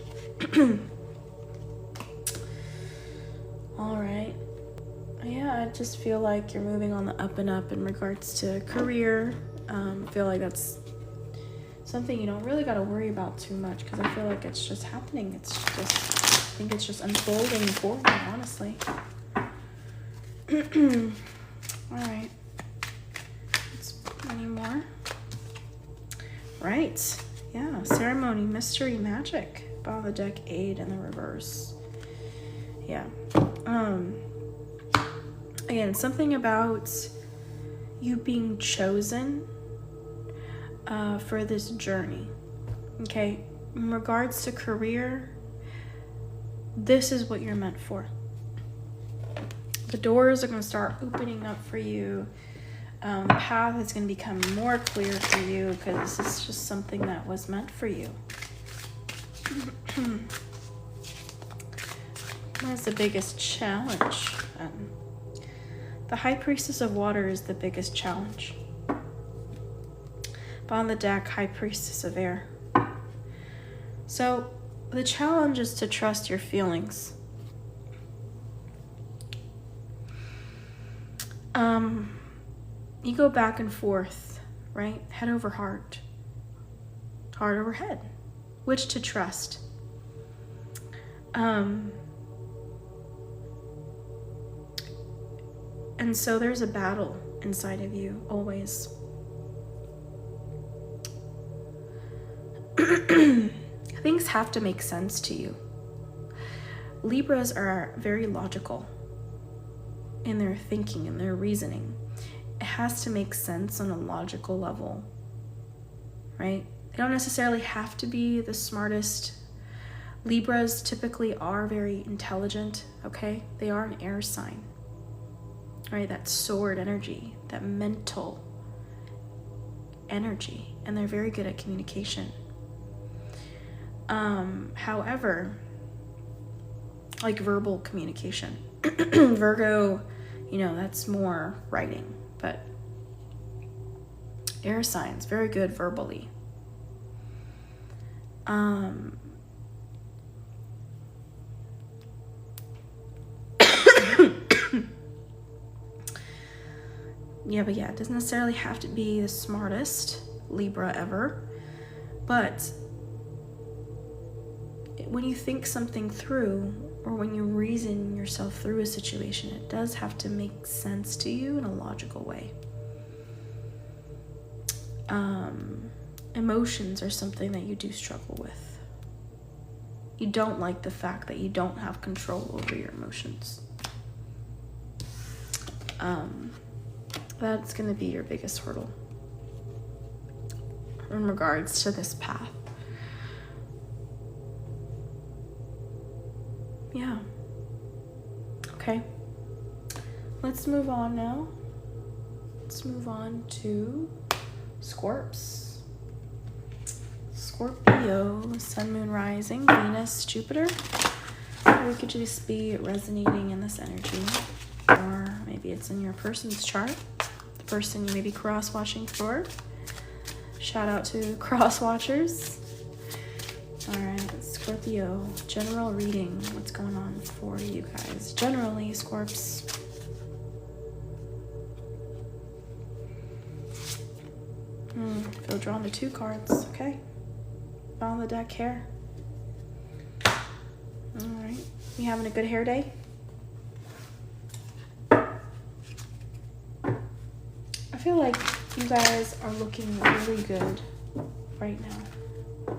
All right. Yeah, I just feel like you're moving on the up and up in regards to career. I feel like that's something you don't really got to worry about too much, because I feel like it's just happening. It's just, I think it's just unfolding for you, honestly. All right. Any more? Right. Yeah. Ceremony, mystery, magic. Bottom of the deck, aid in the reverse. Yeah. Again, something about you being chosen for this journey. Okay. In regards to career, this is what you're meant for. The doors are going to start opening up for you. The path is going to become more clear for you, because this is just something that was meant for you. What's the biggest challenge? The High Priestess of Water is the biggest challenge. Bottom of the deck, High Priestess of Air. So the challenge is to trust your feelings. You go back and forth, right? Head over heart. Heart over head. Which to trust? And so there's a battle inside of you, always. Things have to make sense to you. Libras are very logical in their thinking and their reasoning. It has to make sense on a logical level, right? They don't necessarily have to be the smartest. Libras typically are very intelligent, okay? They are an air sign, right? That sword energy, that mental energy, and they're very good at communication. However, like verbal communication, Virgo, you know, that's more writing, but air signs, very good verbally. Yeah, but yeah, it doesn't necessarily have to be the smartest Libra ever, but when you think something through, or when you reason yourself through a situation, it does have to make sense to you in a logical way. Emotions are something that you do struggle with. You don't like the fact that you don't have control over your emotions. That's going to be your biggest hurdle in regards to this path. Yeah. Okay. Let's move on now. Let's move on to Scorps. Scorpio, Sun, Moon, Rising, Venus, Jupiter. Or we could just be resonating in this energy. Or maybe it's in your person's chart. The person you may be cross-watching for. Shout out to cross-watchers. Alright, Scorpio, general reading. What's going on for you guys? Generally, Scorps. Feel drawn to 2 cards. Okay. On the deck, hair. Alright. You having a good hair day? I feel like you guys are looking really good right now.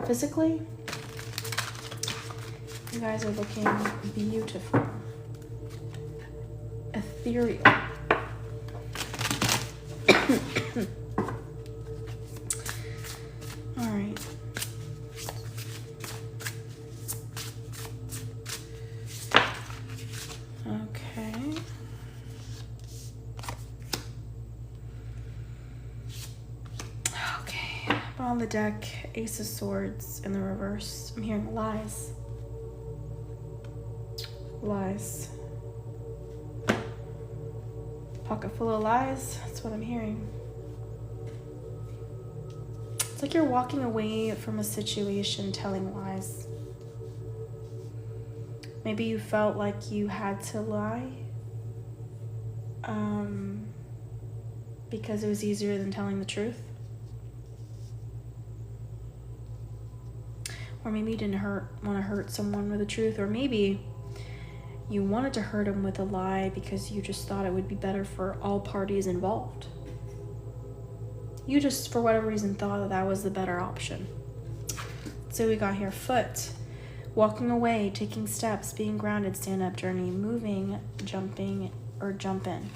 Physically, you guys are looking beautiful. Ethereal. Alright. Okay. Okay. On the deck, Ace of Swords in the reverse. I'm hearing lies. Lies. Pocket full of lies. That's what I'm hearing. It's like you're walking away from a situation telling lies. Maybe you felt like you had to lie because it was easier than telling the truth. Or maybe you didn't want to hurt someone with the truth. Or maybe you wanted to hurt him with a lie because you just thought it would be better for all parties involved. You just, for whatever reason, thought that that was the better option. So we got here, foot, walking away, taking steps, being grounded, stand up, journey, moving, jumping, or jump in.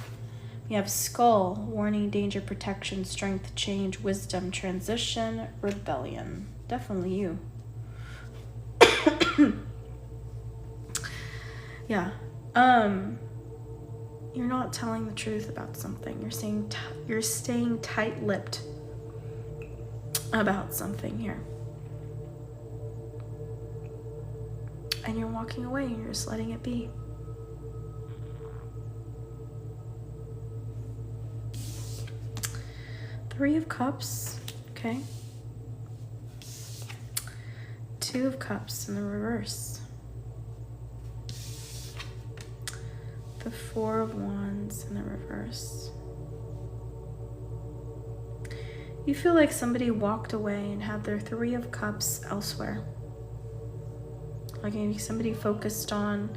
We have skull, warning, danger, protection, strength, change, wisdom, transition, rebellion. Definitely you. Yeah. You're not telling the truth about something. You're staying tight-lipped about something here. And you're walking away and you're just letting it be. Three of Cups, okay. Two of Cups in the reverse. The Four of Wands in the reverse. You feel like somebody walked away and had their Three of Cups elsewhere. Like maybe somebody focused on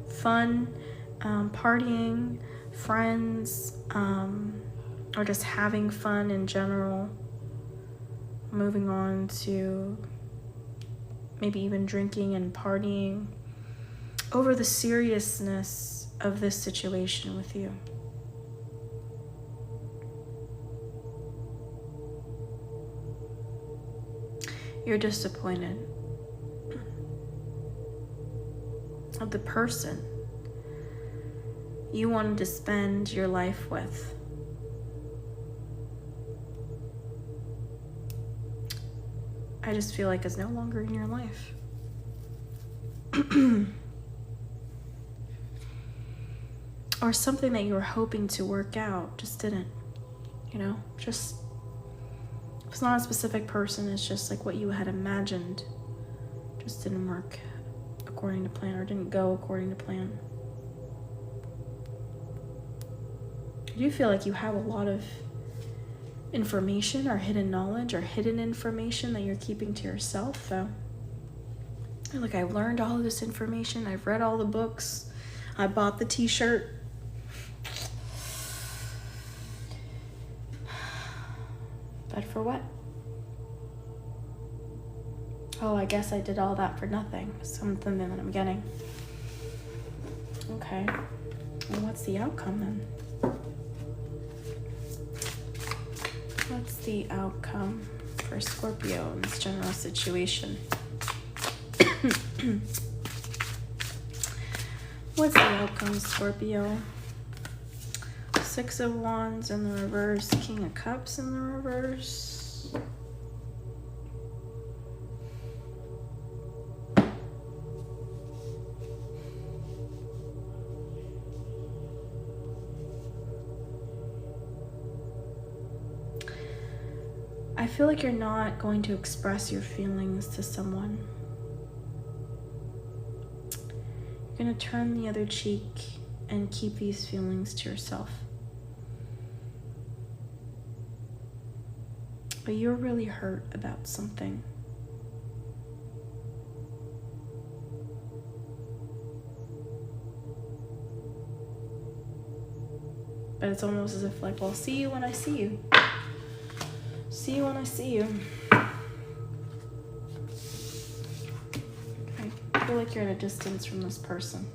fun, partying, friends, or just having fun in general. Moving on to maybe even drinking and partying over the seriousness of this situation with you. You're disappointed of the person you wanted to spend your life with. I just feel like is no longer in your life. Or something that you were hoping to work out just didn't, you know, just, it's not a specific person, it's just like what you had imagined just didn't work according to plan or didn't go according to plan. I do feel like you have a lot of information or hidden knowledge or hidden information that you're keeping to yourself, though. Like, I've learned all of this information. I've read all the books. I bought the t-shirt. But for what? Oh, I guess I did all that for nothing. Something that I'm getting. Okay. Well, what's the outcome then? What's the outcome for Scorpio in this general situation? What's the outcome, Scorpio? Six of Wands in the reverse, King of Cups in the reverse. I feel like you're not going to express your feelings to someone. You're going to turn the other cheek and keep these feelings to yourself. But you're really hurt about something. But it's almost as if like, well, see you when I see you. See you when I see you. Okay. I feel like you're at a distance from this person.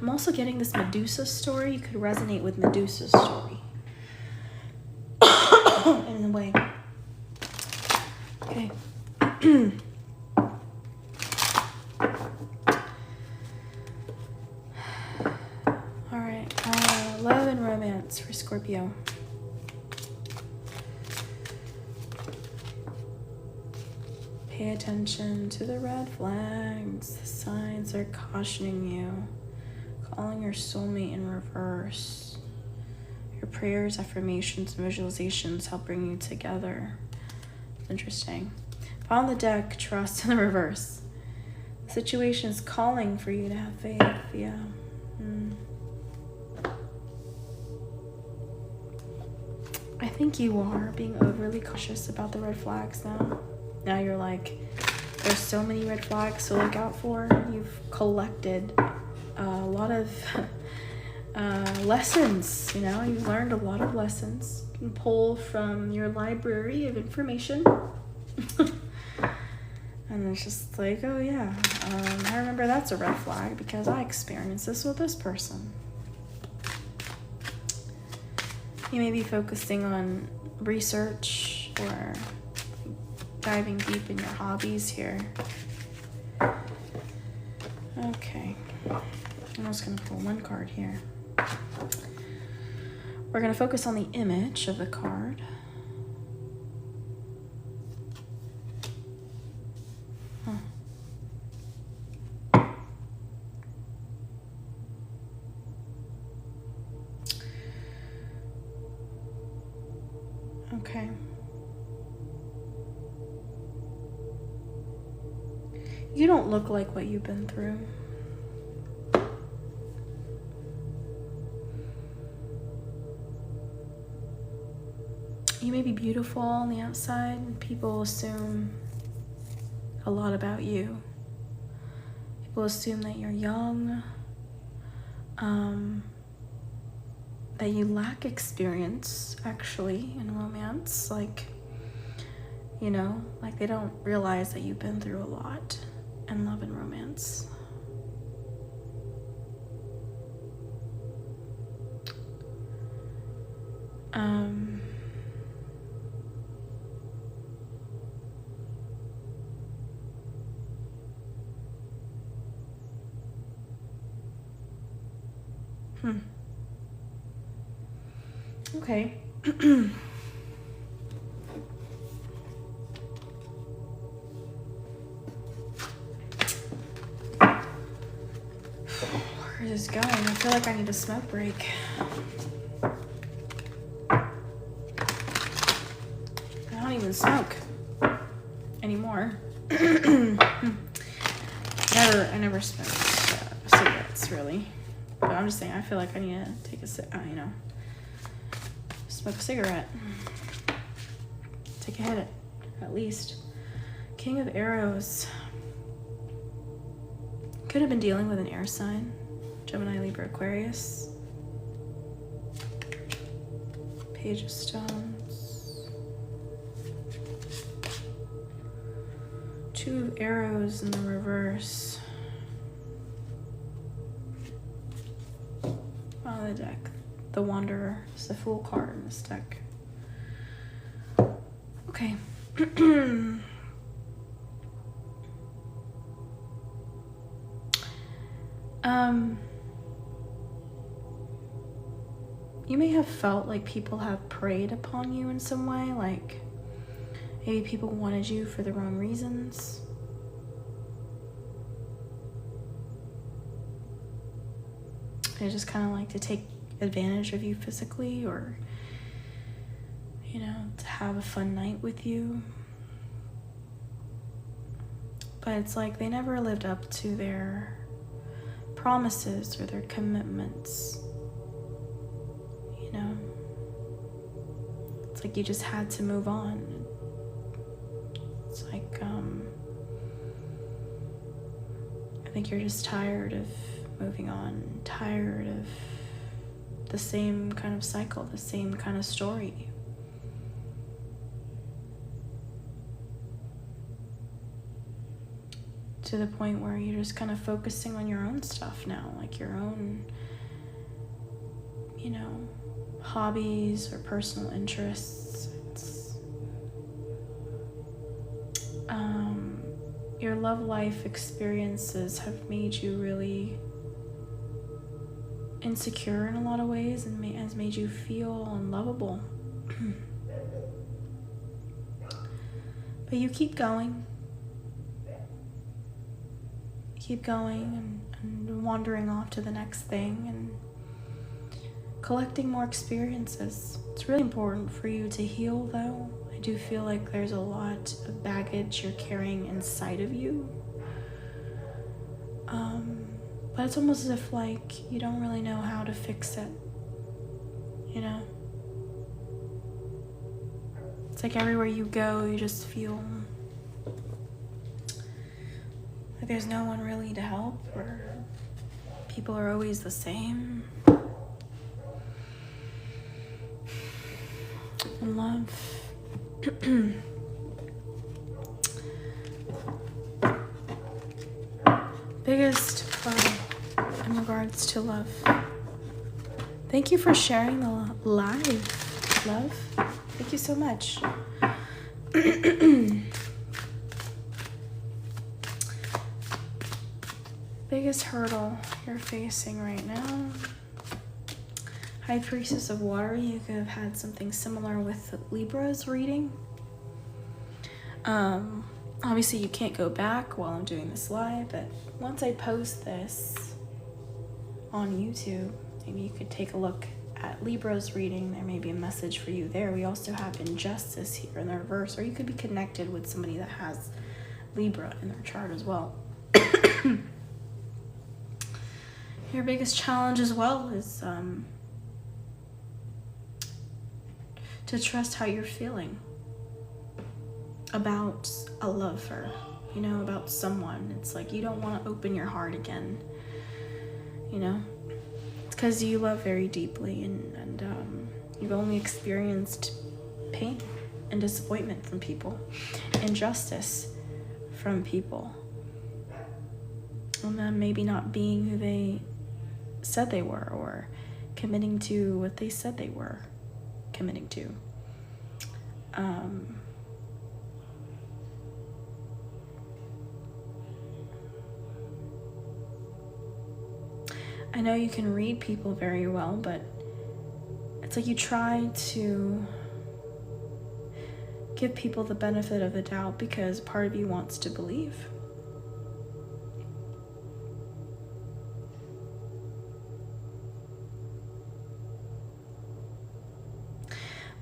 I'm also getting this Medusa story. You could resonate with Medusa's story. In a way. Okay. Alright. Love and romance for Scorpio. Pay attention to the red flags. The signs are cautioning you. Calling your soulmate in reverse. Your prayers, affirmations, and visualizations help bring you together. Interesting. On the deck, trust in the reverse. The situation is calling for you to have faith. Yeah. I think you are being overly cautious about the red flags now. Now you're like, there's so many red flags to look out for. You've collected a lot of lessons, you know, you've learned a lot of lessons. You can pull from your library of information. And it's just like, oh yeah, I remember that's a red flag because I experienced this with this person. You may be focusing on research or diving deep in your hobbies here. Okay. I'm just going to pull one card here. We're going to focus on the image of the card. Okay. You don't look like what you've been through. You may be beautiful on the outside, and people assume a lot about you. People assume that you're young, that you lack experience, actually, in romance. Like, you know, like they don't realize that you've been through a lot in love and romance. Okay. Where is this going? I feel like I need a smoke break. I don't even smoke anymore. I never smoked cigarettes, really. But I'm just saying, I feel like I need to take a smoke a cigarette. Take a hit at least. King of Arrows. Could have been dealing with an air sign. Gemini, Libra, Aquarius. Page of Stones. Two of Arrows in the reverse. On the deck. The Wanderer is the Fool card in this deck. Okay. You may have felt like people have preyed upon you in some way, like maybe people wanted you for the wrong reasons. They just kind of like to take advantage of you physically, or, you know, to have a fun night with you. But it's like they never lived up to their promises or their commitments. You know, it's like you just had to move on. It's like, I think you're just tired of moving on, tired of the same kind of cycle, the same kind of story. To the point where you're just kind of focusing on your own stuff now, like your own, you know, hobbies or personal interests. Your love life experiences have made you really insecure in a lot of ways, and has made you feel unlovable. But you keep going. Keep going and wandering off to the next thing and collecting more experiences. It's really important for you to heal, though. I do feel like there's a lot of baggage you're carrying inside of you. But it's almost as if like you don't really know how to fix it, you know? It's like everywhere you go, you just feel like there's no one really to help, or people are always the same. Love. Biggest part in regards to love. Thank you for sharing the live, love. Thank you so much. Biggest hurdle you're facing right now. High Priestess of Water. You could have had something similar with Libra's reading. Obviously you can't go back while I'm doing this live, but once I post this on YouTube, maybe you could take a look at Libra's reading. There may be a message for you there. We also have Injustice here in the reverse, or you could be connected with somebody that has Libra in their chart as well. Your biggest challenge as well is to trust how you're feeling about a lover, you know, about someone. It's like you don't want to open your heart again, you know? It's because you love very deeply, and you've only experienced pain and disappointment from people, injustice from people, and them maybe not being who they said they were, or committing to what they said they were committing to. I know you can read people very well, but it's like you try to give people the benefit of the doubt because part of you wants to believe.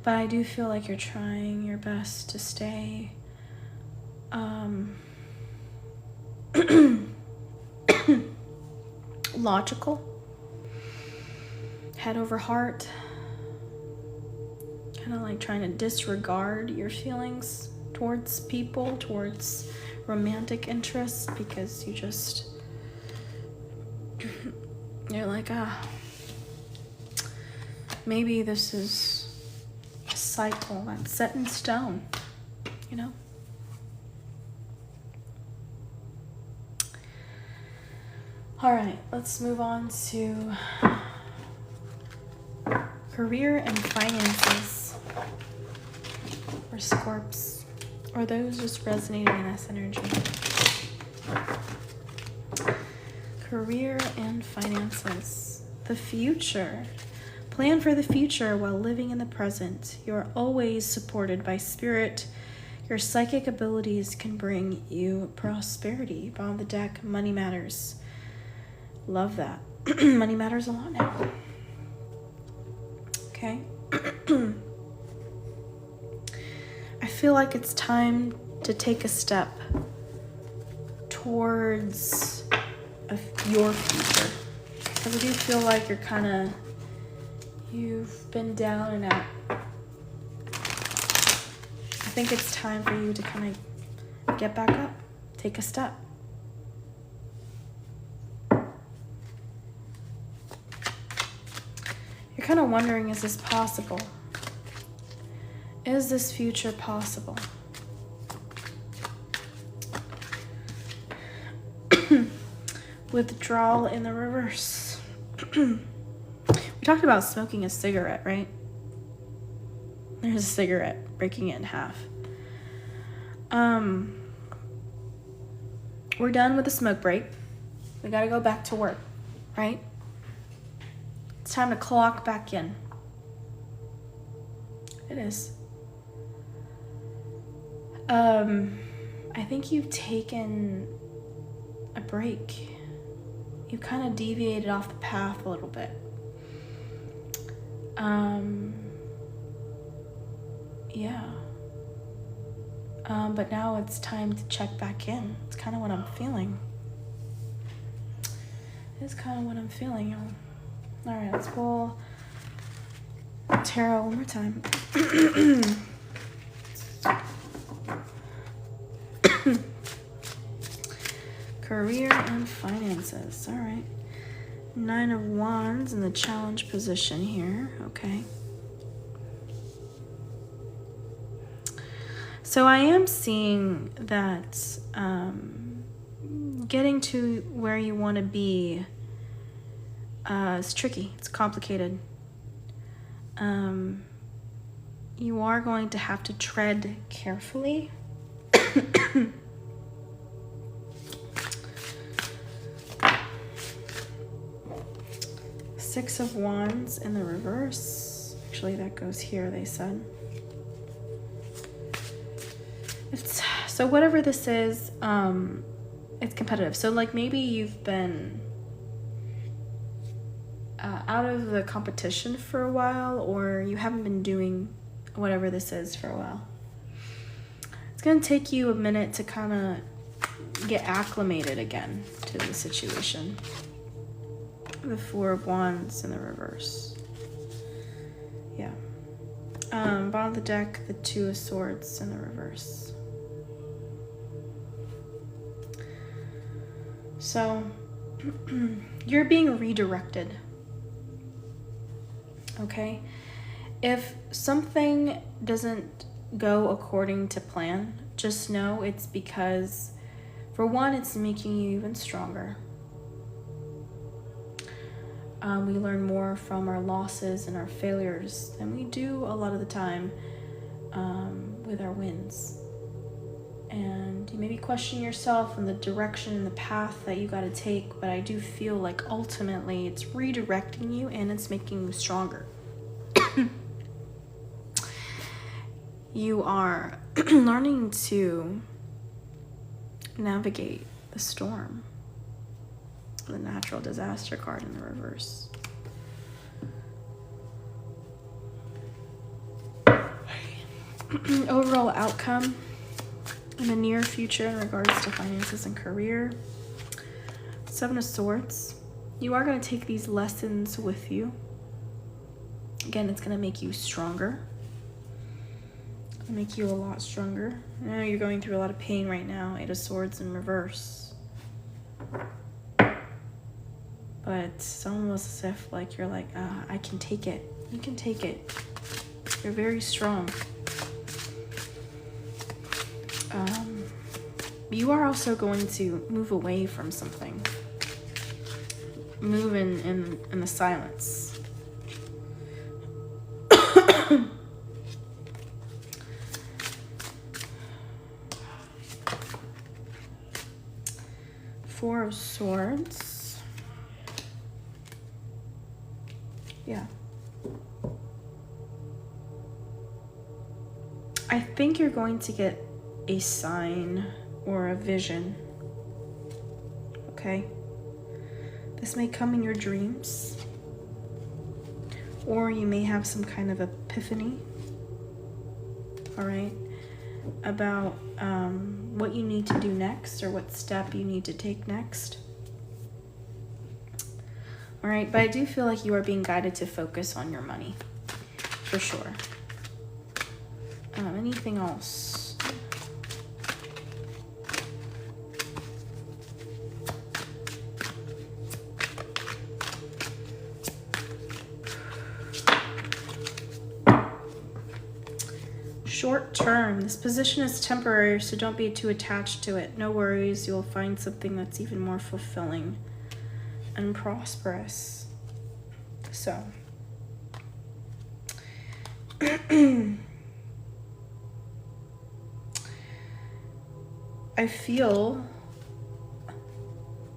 But I do feel like you're trying your best to stay logical, head over heart, kind of like trying to disregard your feelings towards people, towards romantic interests, because you just You're like, maybe this is a cycle that's set in stone, you know? All right, let's move on to career and finances for Scorps, or those just resonating in this energy. Career and finances. The future. Plan for the future while living in the present. You are always supported by spirit. Your psychic abilities can bring you prosperity. Bottom of the deck, money matters. Love that. Money matters a lot now. Okay. I feel like it's time to take a step towards your future. Because I do feel like you've been down and out. I think it's time for you to kind of get back up, take a step. You're kind of wondering, is this possible? Is this future possible? Withdrawal in the reverse. We talked about smoking a cigarette, right? There's a cigarette, breaking it in half. We're done with the smoke break. We gotta go back to work, right? It's time to clock back in. It is. I think you've taken a break. You kind of deviated off the path a little bit. Yeah. But now it's time to check back in. It's kind of what I'm feeling. It's kind of what I'm feeling, y'all. All right, let's pull tarot one more time. Career and finances. All right. 9 of Wands in the challenge position here. Okay. So I am seeing that getting to where you want to be is tricky. It's complicated. You are going to have to tread carefully. Six of Wands in the reverse. Actually, that goes here, they said. So whatever this is, it's competitive. So like maybe you've been out of the competition for a while, or you haven't been doing whatever this is for a while. It's going to take you a minute to kind of get acclimated again to the situation. The 4 of Wands in the reverse. Yeah. Bottom of the deck, the 2 of Swords in the reverse. So, you're being redirected. Okay? If something doesn't go according to plan, just know it's because, for one, it's making you even stronger. We learn more from our losses and our failures than we do a lot of the time with our wins. And you maybe question yourself and the direction and the path that you got to take, but I do feel like ultimately it's redirecting you and it's making you stronger. You are learning to navigate the storm. The natural disaster card in the reverse. Overall outcome in the near future in regards to finances and career. 7 of Swords. You are going to take these lessons with you. Again, it's going to make you stronger. It'll make you a lot stronger. I know you're going through a lot of pain right now. 8 of Swords in reverse. but it's almost as if like you're like, I can take it. You can take it. You're very strong. You are also going to move away from something. Move in the silence. Four of Swords. Yeah. I think you're going to get a sign or a vision. Okay? This may come in your dreams. Or you may have some kind of epiphany. All right? About what you need to do next or what step you need to take next. All right, but I do feel like you are being guided to focus on your money, for sure. Anything else? Short term. This position is temporary, so don't be too attached to it. No worries, you'll find something that's even more fulfilling and prosperous. So, I feel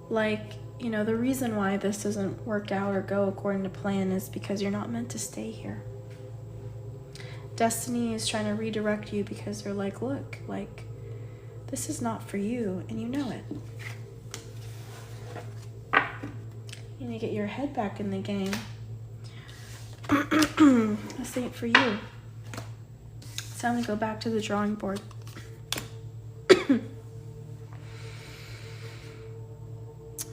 like, you know, the reason why this doesn't work out or go according to plan is because you're not meant to stay here. Destiny is trying to redirect you because they're like, look, like, this is not for you, and you know it. You need to get your head back in the game. This ain't for you. It's time to go back to the drawing board.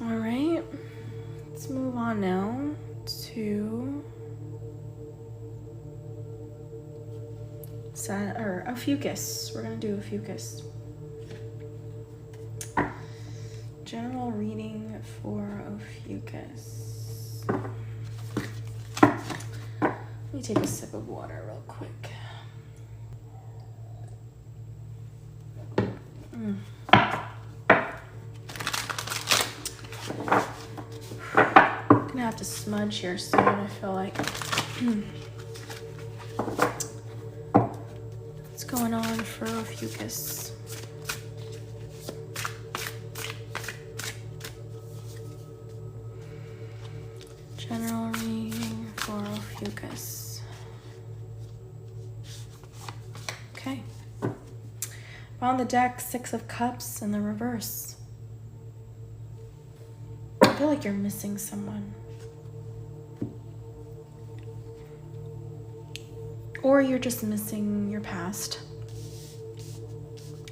All right, let's move on now to a fucus. We're gonna do a fucus. General reading for Ophiuchus. Let me take a sip of water real quick. I'm gonna have to smudge here soon, I feel like. What's going on for Ophiuchus? General reading for Ophiuchus. Okay. On the deck, 6 of Cups in the reverse. I feel like you're missing someone. Or you're just missing your past.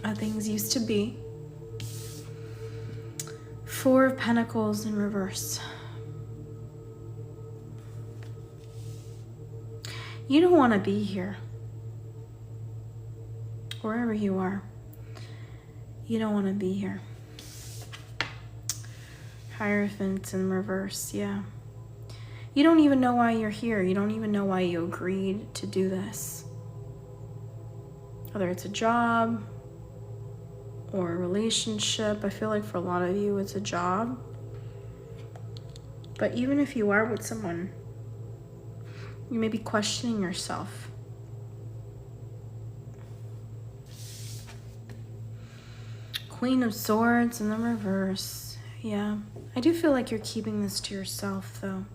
How things used to be. 4 of Pentacles in reverse. You don't want to be here. Wherever you are. You don't want to be here. Hierophant in reverse, yeah. You don't even know why you're here. You don't even know why you agreed to do this. Whether it's a job or a relationship. I feel like for a lot of you it's a job. But even if you are with someone, you may be questioning yourself. Queen of Swords in the reverse. Yeah. I do feel like you're keeping this to yourself, though.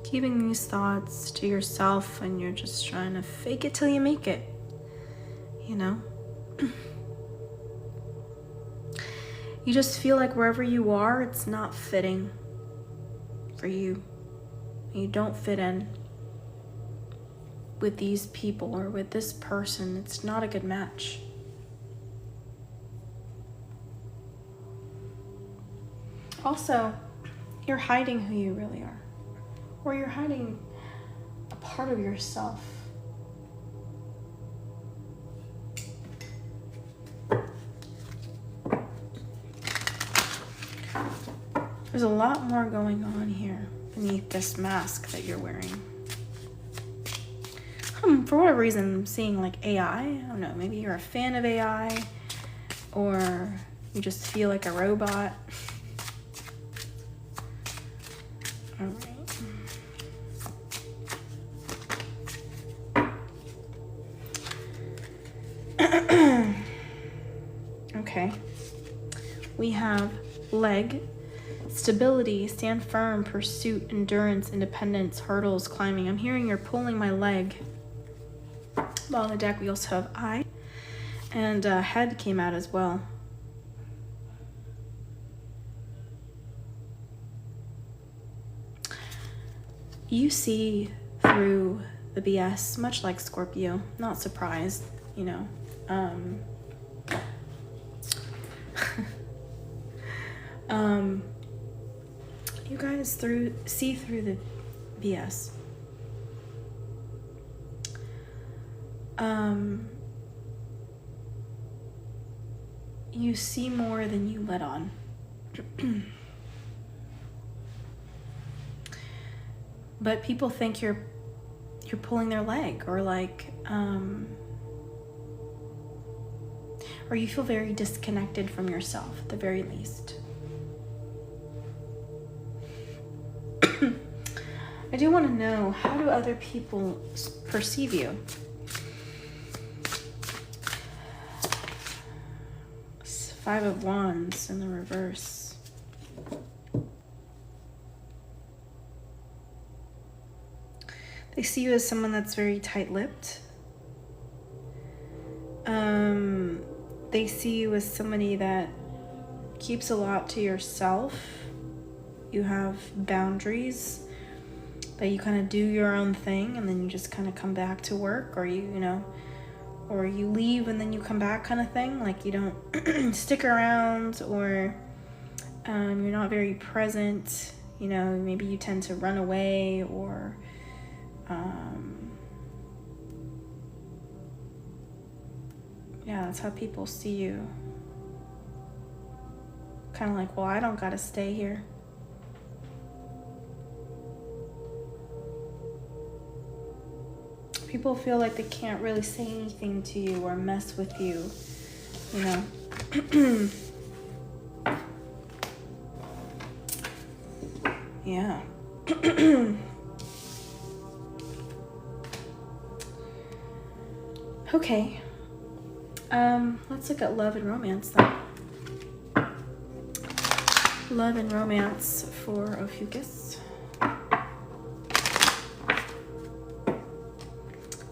Keeping these thoughts to yourself, and you're just trying to fake it till you make it. You know? You just feel like wherever you are, it's not fitting for you. You don't fit in with these people or with this person. It's not a good match. Also, you're hiding who you really are. Or you're hiding a part of yourself. There's a lot more going on here beneath this mask that you're wearing. For whatever reason, I'm seeing like AI. I don't know, maybe you're a fan of AI, or you just feel like a robot. All right. Okay. We have leg, stability, stand firm, pursuit, endurance, independence, hurdles, climbing. I'm hearing you're pulling my leg. Well, on the deck, we also have eye, and head came out as well. You see through the BS, much like Scorpio. Not surprised, you know. You guys see through the BS. You see more than you let on. But people think you're pulling their leg, or like, or you feel very disconnected from yourself at the very least. I do want to know, how do other people perceive you? Five of Wands in the reverse. They see you as someone that's very tight-lipped. They see you as somebody that keeps a lot to yourself. You have boundaries, that you kind of do your own thing and then you just kind of come back to work, or you know, or you leave and then you come back kind of thing. Like you don't stick around, or you're not very present. You know, maybe you tend to run away, or yeah, that's how people see you. Kind of like, well, I don't gotta stay here. People feel like they can't really say anything to you or mess with you, you know. Yeah. Okay. Let's look at love and romance then. Love and romance for Ophiuchus.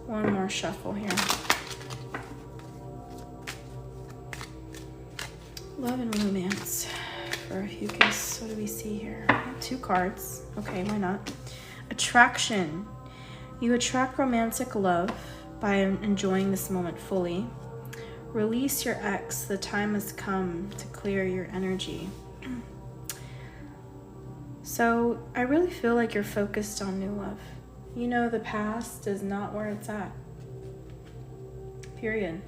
One more shuffle here. Love and romance for Ophiuchus. What do we see here? Two cards. Okay, why not? Attraction. You attract romantic love by enjoying this moment fully. Release your ex. The time has come to clear your energy. So I really feel like you're focused on new love. You know, the past is not where it's at. Period.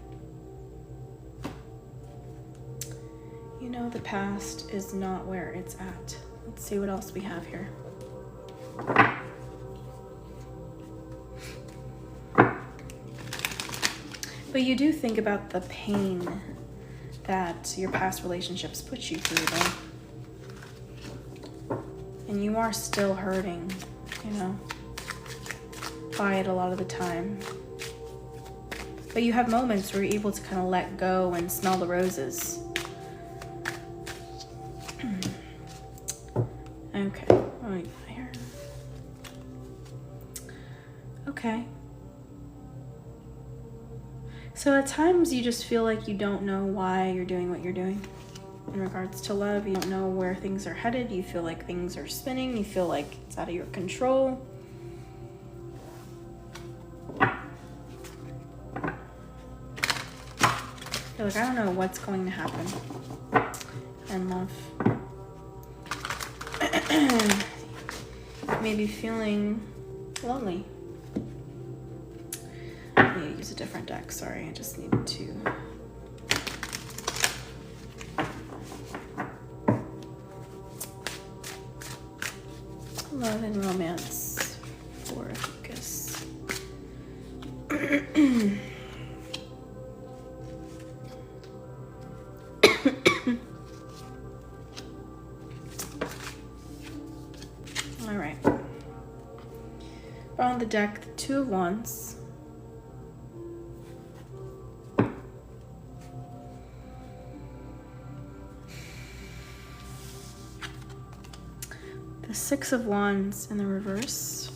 You know, the past is not where it's at. Let's see what else we have here. But you do think about the pain that your past relationships put you through, though. And you are still hurting, you know, by it a lot of the time. But you have moments where you're able to kind of let go and smell the roses. Okay, what do we got here? Okay. So at times you just feel like you don't know why you're doing what you're doing. In regards to love, you don't know where things are headed. You feel like things are spinning. You feel like it's out of your control. You're like, I don't know what's going to happen in love. Maybe feeling lonely. I need to use a different deck. Sorry, I just needed to. Love and romance for focus. All right. On the deck, the Two of Wands. The Six of Wands in the reverse.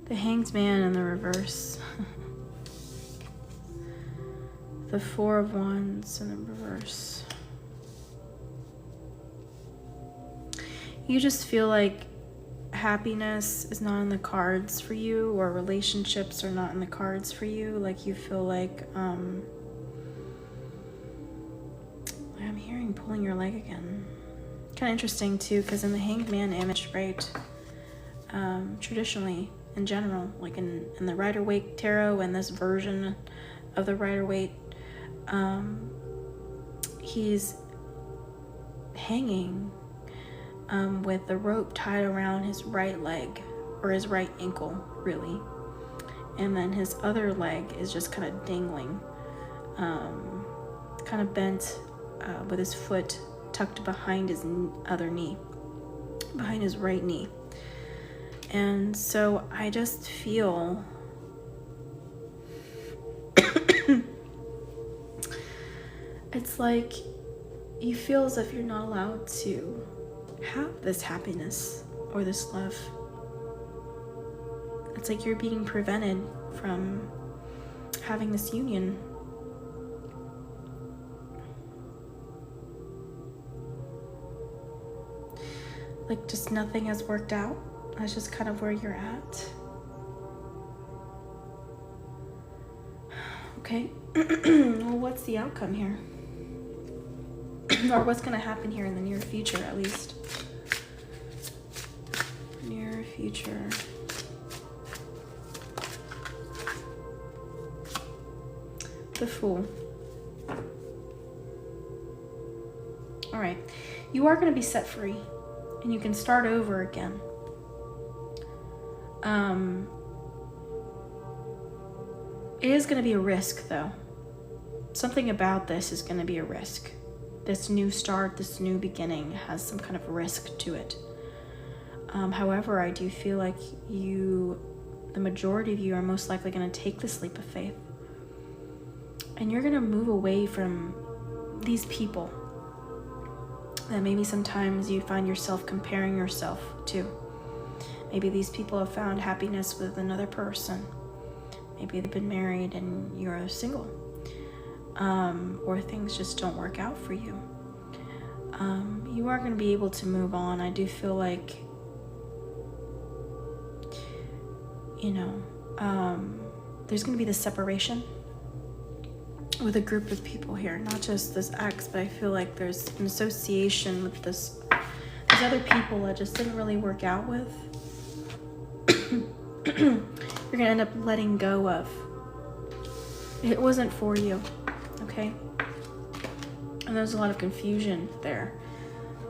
The Hanged Man in the reverse. The Four of Wands in the reverse. You just feel like happiness is not in the cards for you, or relationships are not in the cards for you. Like you feel like, I'm hearing pulling your leg again. Kind of interesting too, because in the Hanged Man image, right, traditionally, in general, like in the Rider-Waite Tarot and this version of the Rider-Waite, he's hanging with the rope tied around his right leg, or his right ankle, really. And then his other leg is just kind of dangling, kind of bent, with his foot tucked behind his other knee, behind his right knee. And so I just feel it's like you feel as if you're not allowed to have this happiness or this love. It's like you're being prevented from having this union. Like just nothing has worked out. That's just kind of where you're at. Okay. Well, what's the outcome here? Or what's going to happen here in the near future, at least? Near future. The Fool. All right. You are going to be set free, and you can start over again. It is going to be a risk, though. Something about this is going to be a risk. This new start, this new beginning has some kind of risk to it. However, I do feel like the majority of you are most likely going to take this leap of faith. And you're going to move away from these people that maybe sometimes you find yourself comparing yourself to. Maybe these people have found happiness with another person. Maybe they've been married and you're single. Or things just don't work out for you. You are going to be able to move on. I do feel like, there's going to be this separation with a group of people here. Not just this ex, but I feel like there's an association with these other people that just didn't really work out with. You're going to end up letting go of. It wasn't for you, okay? And there's a lot of confusion there,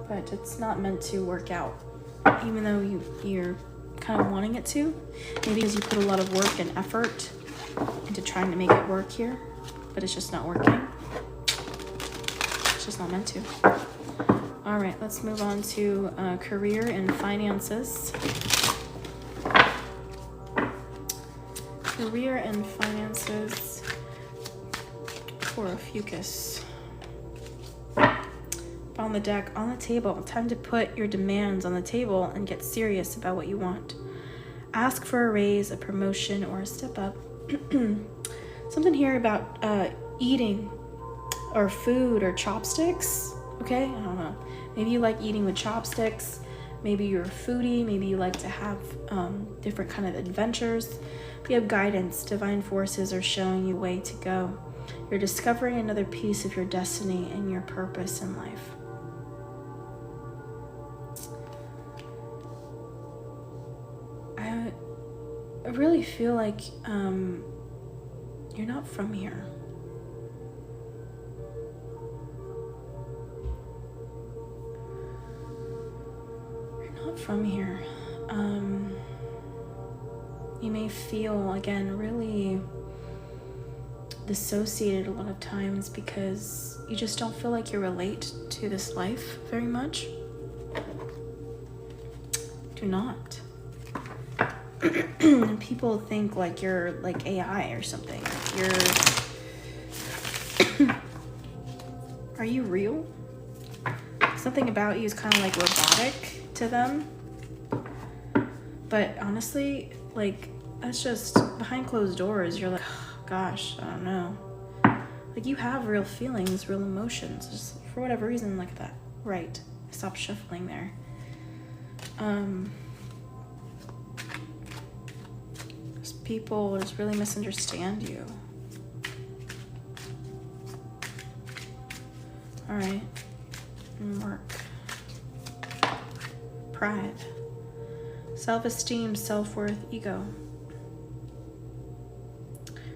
but it's not meant to work out, even though you're kind of wanting it to. Maybe because you put a lot of work and effort into trying to make it work here, but it's just not working. It's just not meant to. All right, let's move on to career and finances. Career and finances for a fucus. On the deck, on the table. Time to put your demands on the table and get serious about what you want. Ask for a raise, a promotion, or a step up. Something here about eating or food or chopsticks. Okay, I don't know. Maybe you like eating with chopsticks. Maybe you're a foodie. Maybe you like to have different kind of adventures. You have guidance. Divine forces are showing you a way to go. You're discovering another piece of your destiny and your purpose in life. I really feel like you're not from here. from here. You may feel, again, really dissociated a lot of times because you just don't feel like you relate to this life very much. Do not. And people think like you're like AI or something. Are you real? Something about you is kind of like robotic to them. But honestly, like, that's just behind closed doors. You're like, oh, gosh, I don't know. Like, you have real feelings, real emotions. Just for whatever reason, like that. Right. Stop shuffling there. Just people just really misunderstand you. All right. Work. Pride. Self-esteem, self-worth, ego.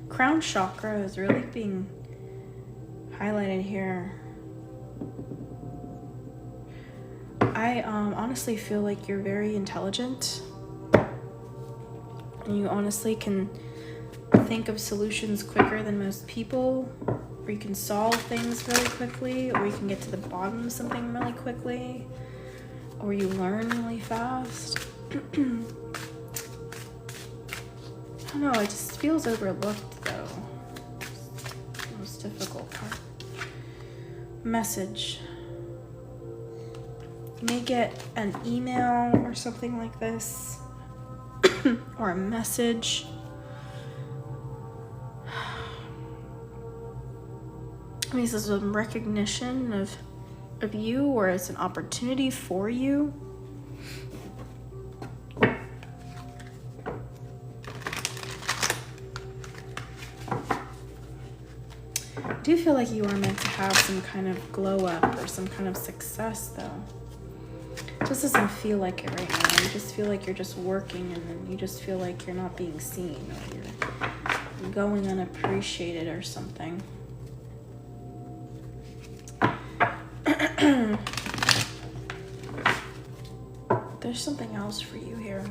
Crown chakra is really being highlighted here. I honestly feel like you're very intelligent. And you honestly can think of solutions quicker than most people. Or you can solve things really quickly. Or you can get to the bottom of something really quickly. Or you learn really fast. I don't know, it just feels overlooked though. It's the most difficult part. Message. You may get an email or something like this. Or a message. I mean, this is a recognition of you, or it's an opportunity for you. I do feel like you are meant to have some kind of glow up or some kind of success though. It just doesn't feel like it right now. You just feel like you're just working, and then you just feel like you're not being seen, or you're going unappreciated or something. There's something else for you here.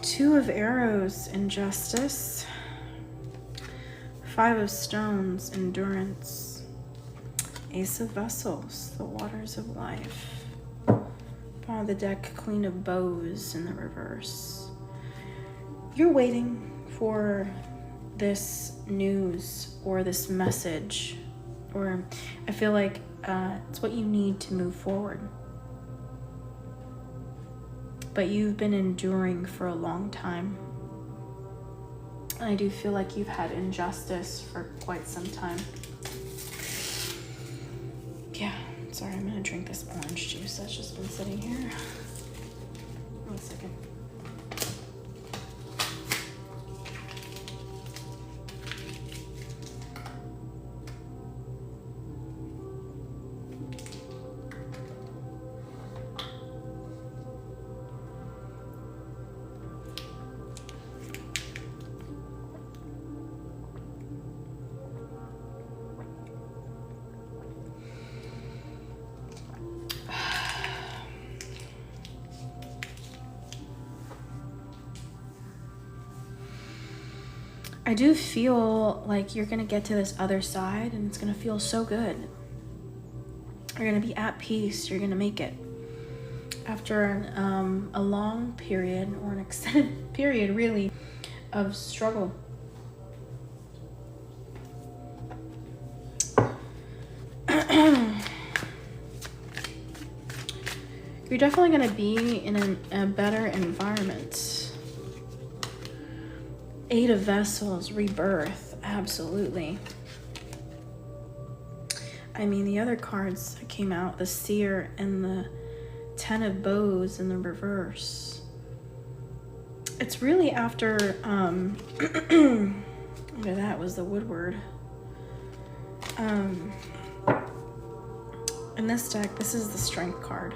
Two of arrows, injustice. Five of stones, endurance. Ace of vessels, the waters of life. Bottom of the deck, queen of bows in the reverse. You're waiting for this news or this message, or I feel like it's what you need to move forward. But you've been enduring for a long time. I do feel like you've had injustice for quite some time. Yeah, sorry, I'm gonna drink this orange juice that's just been sitting here. 1 second. I do feel like you're gonna get to this other side and it's gonna feel so good. You're gonna be at peace, you're gonna make it. After a long period, or an extended period really, of struggle. You're definitely gonna be in a better environment. Eight of vessels, rebirth, absolutely. I mean, the other cards that came out, the seer and the 10 of bows in the reverse. It's really after, that was the woodward. In this deck, this is the strength card.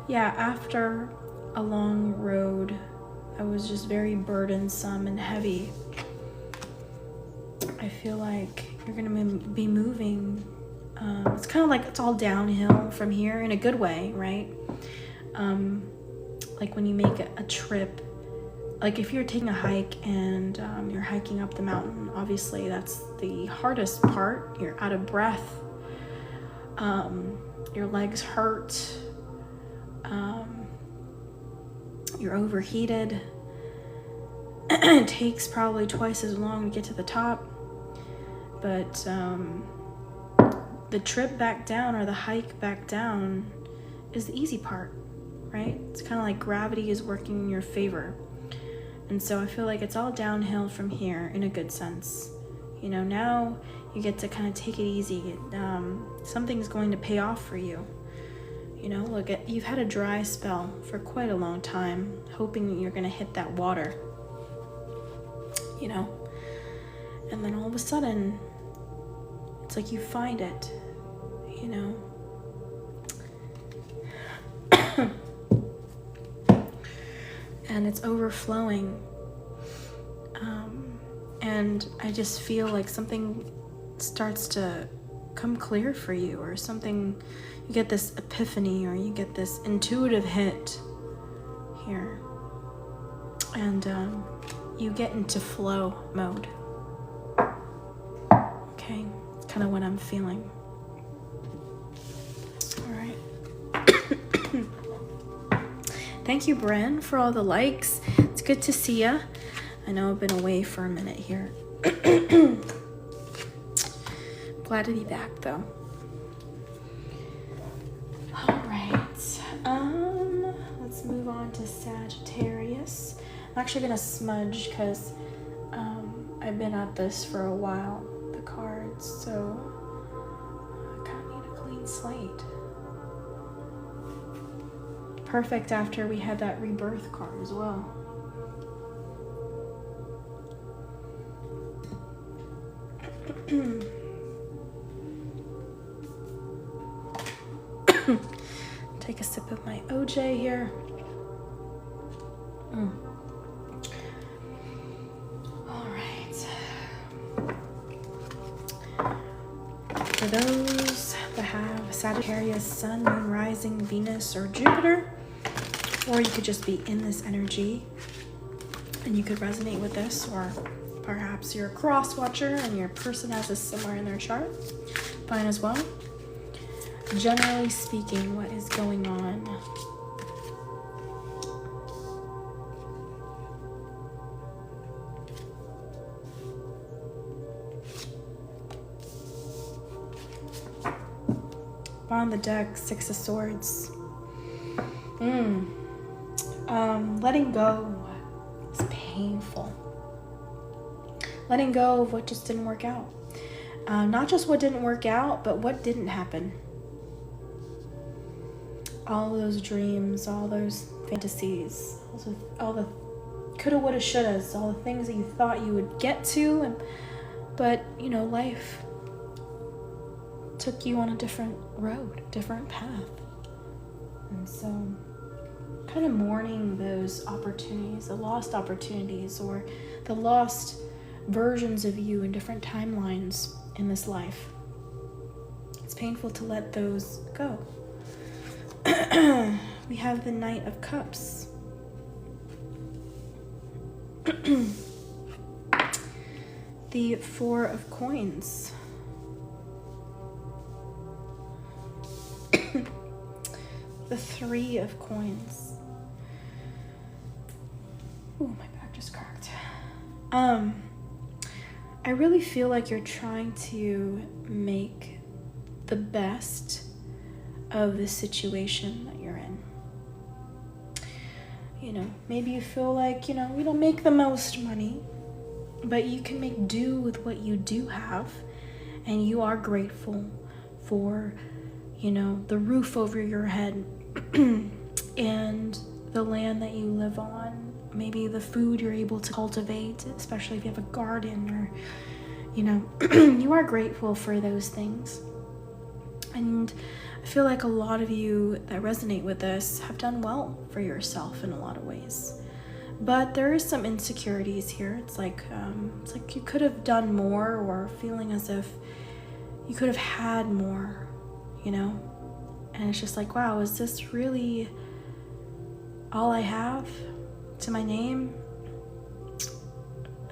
Yeah, after a long road that was just very burdensome and heavy. I feel like you're going to be moving. It's kind of like it's all downhill from here in a good way, right? Like when you make a trip, like if you're taking a hike and you're hiking up the mountain, obviously that's the hardest part. You're out of breath. Your legs hurt. You're overheated. It takes probably twice as long to get to the top. But the trip back down, or the hike back down, is the easy part, right? It's kind of like gravity is working in your favor. And so I feel like it's all downhill from here in a good sense. You know, now you get to kind of take it easy. Something's going to pay off for you. You know, look, you've had a dry spell for quite a long time, hoping that you're going to hit that water. You know, and then all of a sudden, it's like you find it, you know. And it's overflowing. And I just feel like something starts to come clear for you, or something, you get this epiphany, or you get this intuitive hit here. And you get into flow mode. Okay, it's kind of what I'm feeling. All right. Thank you, Bren, for all the likes. It's good to see ya. I know I've been away for a minute here. Glad to be back, though. All right. Let's move on to Sagittarius. I'm actually gonna smudge because I've been at this for a while, the cards, so I kind of need a clean slate. Perfect after we had that rebirth card as well. Take a sip of my OJ here. All right. For those that have Sagittarius, Sun, Moon, Rising, Venus, or Jupiter, or you could just be in this energy and you could resonate with this, or perhaps you're a cross watcher and your person has this somewhere in their chart, fine as well. Generally speaking, what is going on? On the deck, Six of Swords. Letting go is painful. Letting go of what just didn't work out. Not just what didn't work out, but what didn't happen. All those dreams, all those fantasies, all the coulda, woulda, shouldas, all the things that you thought you would get to, but you know, life took you on a different road, different path. And so kind of mourning those opportunities, the lost opportunities, or the lost versions of you in different timelines in this life. It's painful to let those go. We have the Knight of Cups. The Four of Coins. The Three of Coins. Ooh, my back just cracked. I really feel like you're trying to make the best of the situation that you're in. You know, maybe you feel like, you know, you don't make the most money, but you can make do with what you do have, and you are grateful for, you know, the roof over your head and the land that you live on, maybe the food you're able to cultivate, especially if you have a garden, or, you know, you are grateful for those things. And I feel like a lot of you that resonate with this have done well for yourself in a lot of ways. But there is some insecurities here. It's like you could have done more, or feeling as if you could have had more, you know? And it's just like, wow, is this really all I have to my name?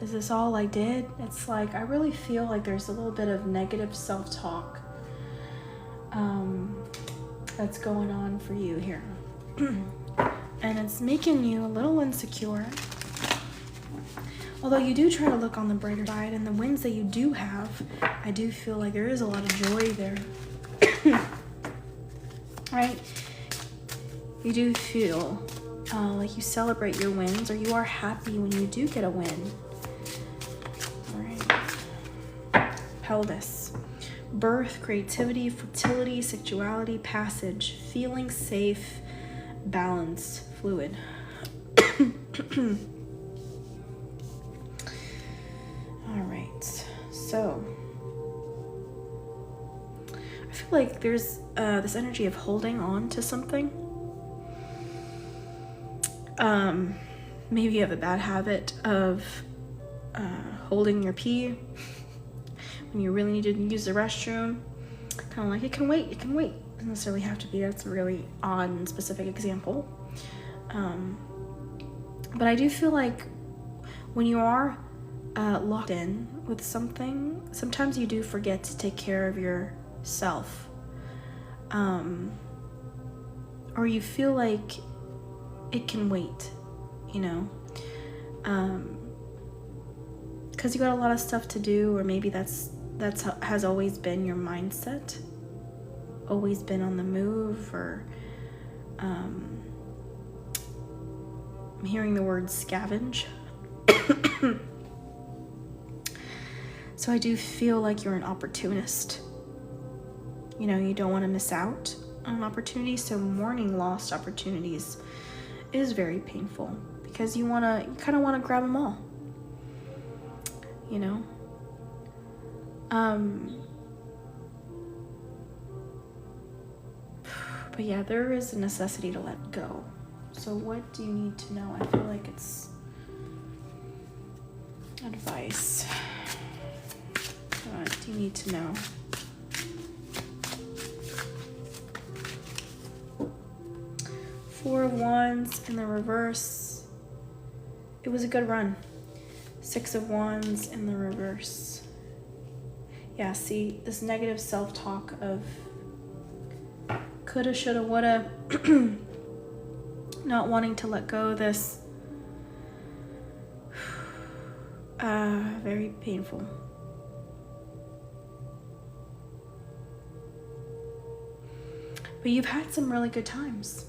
Is this all I did? It's like, I really feel like there's a little bit of negative self-talk that's going on for you here. And it's making you a little insecure. Although you do try to look on the brighter side, and the wins that you do have, I do feel like there is a lot of joy there. Right? You do feel like you celebrate your wins, or you are happy when you do get a win. Alright. Pelvis. Birth, creativity, fertility, sexuality, passage, feeling safe, balanced, fluid. Alright. So I feel like there's this energy of holding on to something. Maybe you have a bad habit of holding your pee when you really need to use the restroom. Kind of like, it can wait, it can wait. Doesn't necessarily have to be. That's a really odd and specific example. But I do feel like when you are locked in with something, sometimes you do forget to take care of yourself. Or you feel like it can wait, you know? Because you got a lot of stuff to do, or maybe that's has always been your mindset, always been on the move, or I'm hearing the word scavenge. So I do feel like you're an opportunist. You know, you don't want to miss out on an opportunity, so mourning lost opportunities is very painful, because you kind of want to grab them all, you know? But yeah, there is a necessity to let go. So what do you need to know? I feel like it's advice. What do you need to know? Four of Wands in the reverse. It was a good run. Six of Wands in the reverse. Yeah, see, this negative self-talk of coulda, shoulda, woulda, not wanting to let go of this. Very painful. But you've had some really good times.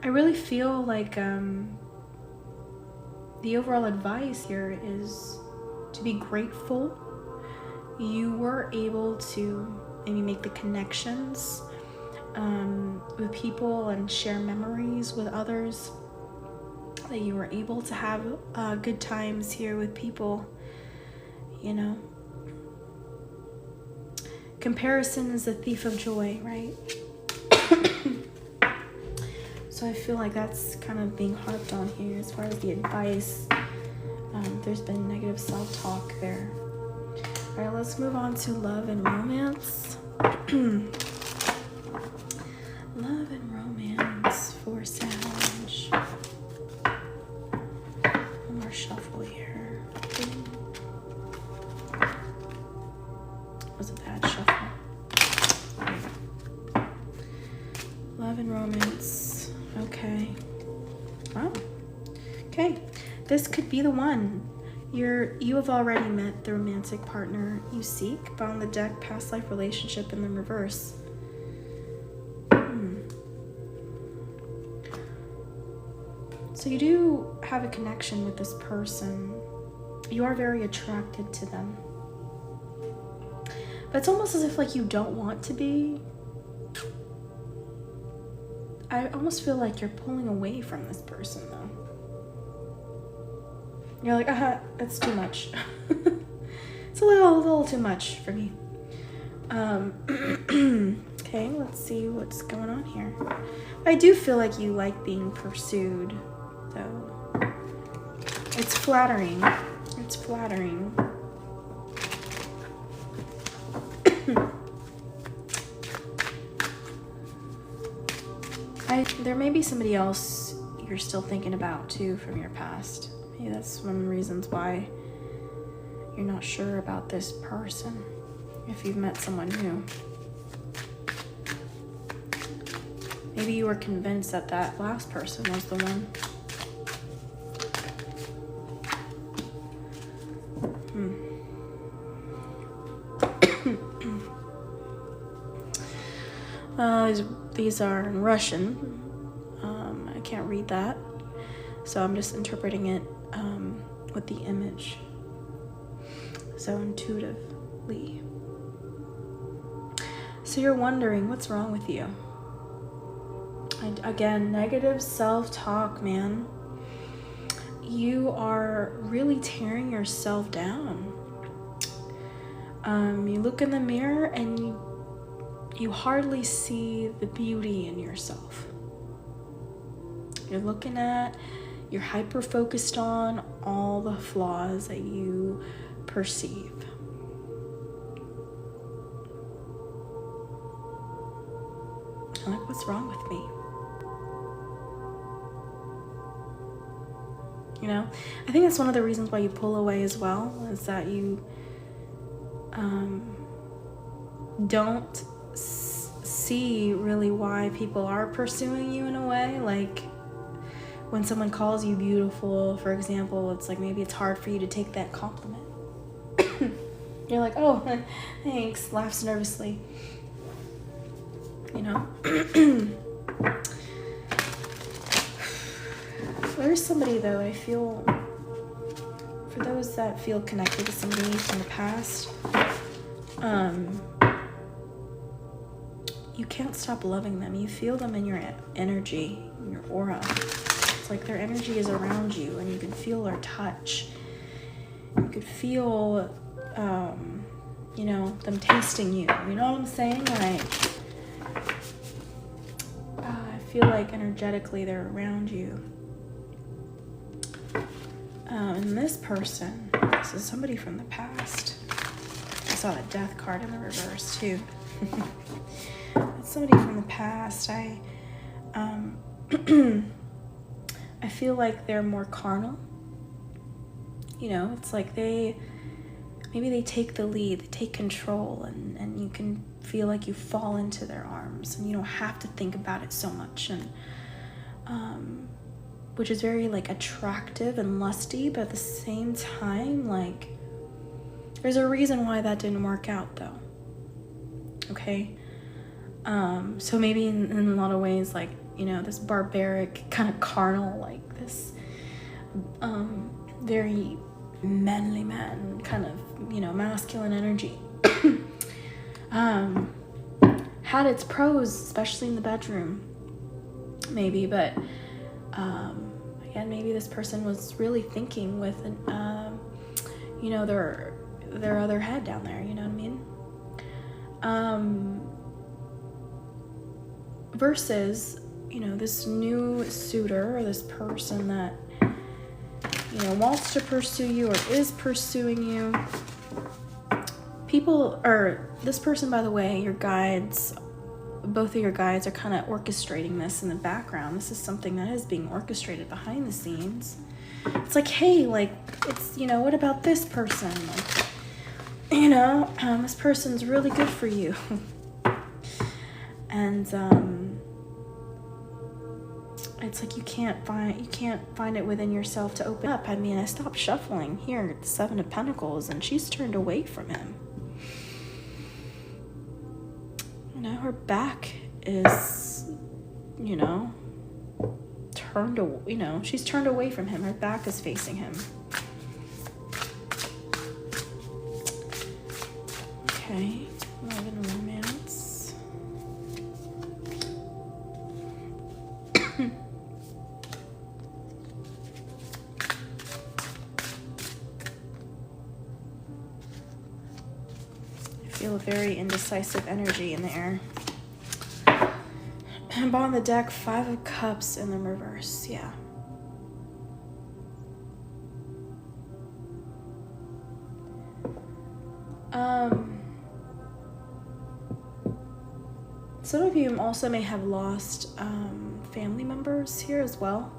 I really feel like the overall advice here is to be grateful. You were able to maybe make the connections with people and share memories with others. That you were able to have good times here with people, you know. Comparison is the thief of joy, right? So I feel like that's kind of being harped on here as far as the advice. There's been negative self-talk there. All right, let's move on to love and romance. Love and romance for Sag. One more shuffle here. That was a bad shuffle. Love and romance. Okay. Wow. Okay. This could be the one. You have already met the romantic partner you seek, but on the deck, past life relationship in the reverse. So you do have a connection with this person. You are very attracted to them. But it's almost as if like you don't want to be. I almost feel like you're pulling away from this person though. You're like, that's too much. It's a little too much for me. Okay, Okay, let's see what's going on here. I do feel like you like being pursued, though. It's flattering. It's flattering. There may be somebody else you're still thinking about, too, from your past. Maybe that's one of the reasons why you're not sure about this person, if you've met someone new. Maybe you were convinced that that last person was the one. These are in Russian. I can't read that, so I'm just interpreting it with the image. So intuitively. So you're wondering what's wrong with you. And again, negative self-talk, man. You are really tearing yourself down. You look in the mirror and you hardly see the beauty in yourself. You're hyper-focused on all the flaws that you perceive. I'm like, what's wrong with me? You know, I think that's one of the reasons why you pull away as well, is that you don't see really why people are pursuing you in a way. Like when someone calls you beautiful, for example, it's like maybe it's hard for you to take that compliment. You're like, oh, thanks, laughs nervously. You know? There's somebody, though, I feel, for those that feel connected to somebody from the past, you can't stop loving them. You feel them in your energy, in your aura. It's like their energy is around you, and you can feel their touch. You could feel, you know, them tasting you. You know what I'm saying? Like, I feel like energetically they're around you. And this person, this is somebody from the past. I saw the death card in the reverse too. It's somebody from the past. I feel like they're more carnal. You know, it's like maybe they take the lead, they take control, and you can feel like you fall into their arms and you don't have to think about it so much. And which is very like attractive and lusty, but at the same time, like, there's a reason why that didn't work out, though. Okay? So maybe in a lot of ways, like, you know, this barbaric, kind of carnal, like this very manly man, kind of, you know, masculine energy had its pros, especially in the bedroom, maybe, but again, maybe this person was really thinking with you know, their other head down there, you know what I mean? Versus, you know, this new suitor, or this person that, you know, wants to pursue you or is pursuing you. This person, by the way, your guides, both of your guides are kind of orchestrating this in the background. This is something that is being orchestrated behind the scenes. It's like, hey, like, it's, you know, what about this person? Like, you know, this person's really good for you. And it's like you can't find it within yourself to open up. I mean, I stopped shuffling here at the Seven of Pentacles, and she's turned away from him. You know, her back is, you know, she's turned away from him. Her back is facing him. Okay, love and romance. I feel a very indecisive energy in the air. And on the deck, 5 of Cups in the reverse. Yeah. Some of you also may have lost family members here as well.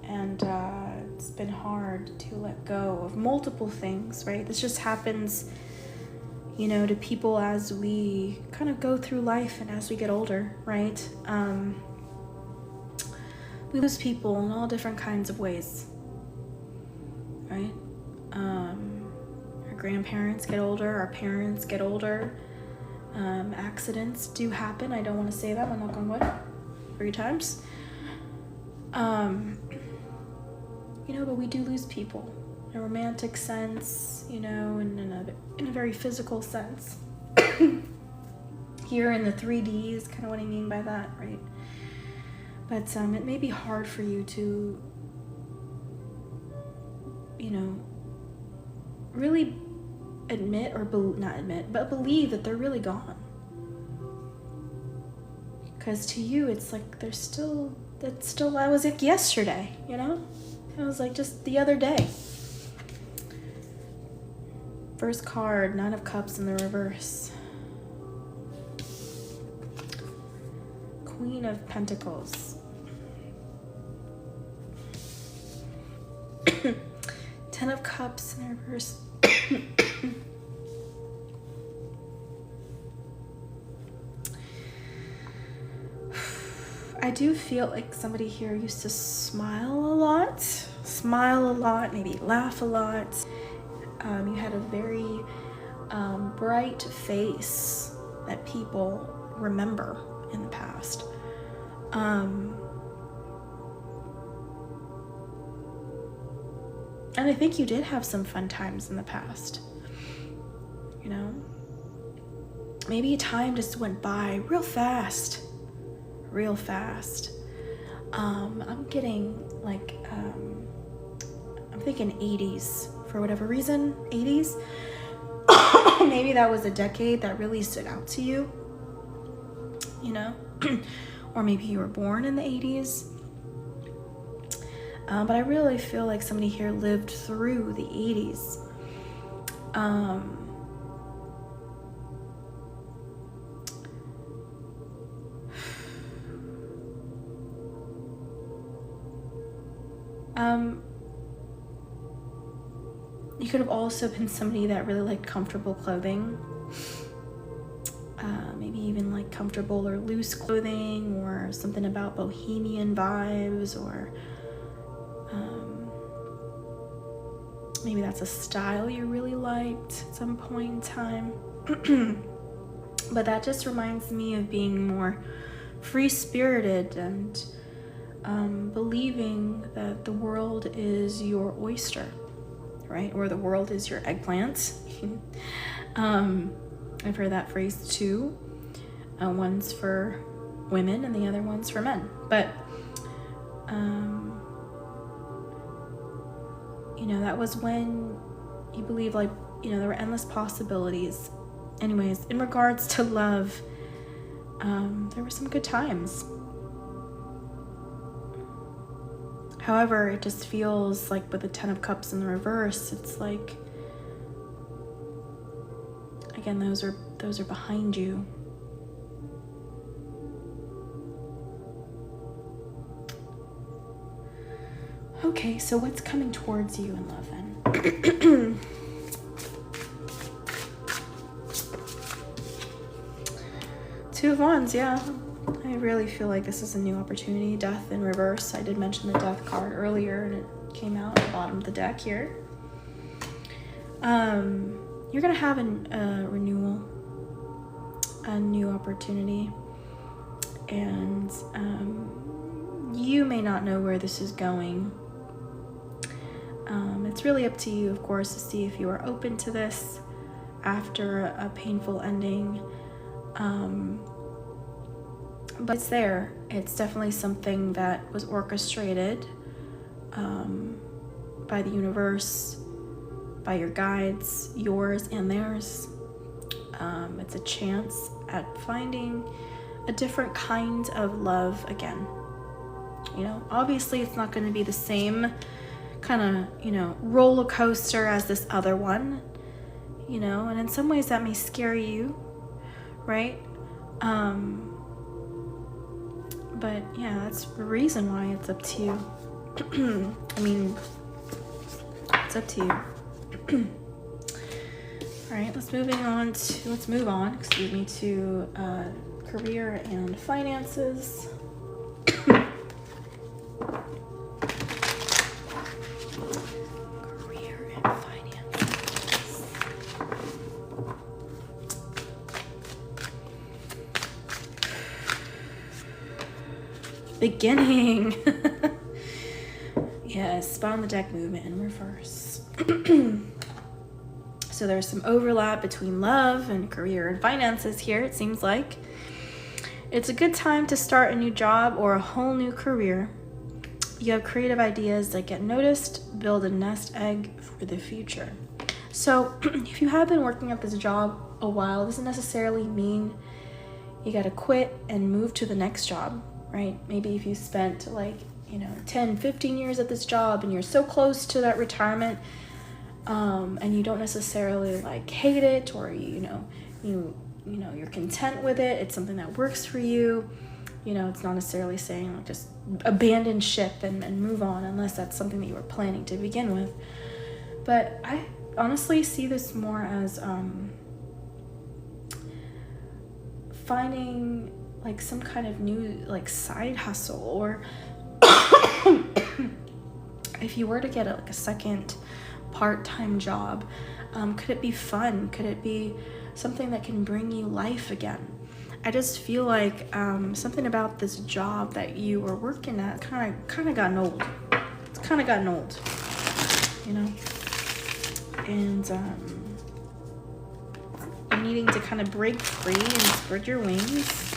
And it's been hard to let go of multiple things, right? This just happens, you know, to people as we kind of go through life and as we get older, right? We lose people in all different kinds of ways, right? Our grandparents get older, our parents get older. Accidents do happen. I don't want to say that, but knock on wood 3 times. You know, but we do lose people in a romantic sense, you know, and in a very physical sense. Here in the 3D is kind of what I mean by that, right? But it may be hard for you to, you know, really admit or not admit, but believe that they're really gone. Because to you, it's like that was like yesterday, you know? It was like just the other day. First card, 9 of Cups in the reverse. Queen of Pentacles. 10 of Cups in the reverse. I do feel like somebody here used to smile a lot, maybe laugh a lot. You had a very bright face that people remember in the past. And I think you did have some fun times in the past. You know? Maybe time just went by real fast. I'm getting like, I'm thinking 80s for whatever reason, 80s. Maybe that was a decade that really stood out to you, you know? Or maybe you were born in the 80s. But I really feel like somebody here lived through the 80s. You could have also been somebody that really liked comfortable clothing. Maybe even like comfortable or loose clothing, or something about bohemian vibes, or maybe that's a style you really liked at some point in time. But that just reminds me of being more free-spirited and believing that the world is your oyster, right? Or the world is your eggplant. I've heard that phrase too. One's for women and the other one's for men. But, you know, that was when you believe, like, you know, there were endless possibilities. Anyways, in regards to love, there were some good times. However, it just feels like with the 10 of Cups in the reverse, it's like, again, those are behind you. Okay, so what's coming towards you in love then? 2 of Wands, yeah. I really feel like this is a new opportunity. Death in reverse. I did mention the Death card earlier, and it came out at the bottom of the deck here. You're gonna have a renewal, a new opportunity, and you may not know where this is going. It's really up to you, of course, to see if you are open to this after a painful ending. But it's there. It's definitely something that was orchestrated by the universe, by your guides, yours and theirs. it's a chance at finding a different kind of love again. Obviously it's not going to be the same kind of, roller coaster as this other one, and in some ways that may scare you, right? But yeah, that's the reason why it's up to you. I mean, it's up to you. All right, let's move on, to career and finances. Career and finances. Beginning. Yes, bottom of the deck movement in reverse. So there's some overlap between love and career and finances here, it seems like. It's a good time to start a new job or a whole new career. You have creative ideas that get noticed, build a nest egg for the future. So if you have been working at this job a while, it doesn't necessarily mean you got to quit and move to the next job, right? Maybe if you spent 10, 15 years at this job and you're so close to that retirement, and you don't necessarily hate it, or you're content with it, it's something that works for you, it's not necessarily saying just abandon ship and move on, unless that's something that you were planning to begin with. But I honestly see this more as finding some kind of new side hustle, or if you were to get a second part-time job, could it be fun? Could it be something that can bring you life again? I just feel like something about this job that you were working at kind of gotten old. It's kind of gotten old, and you're needing to kind of break free and spread your wings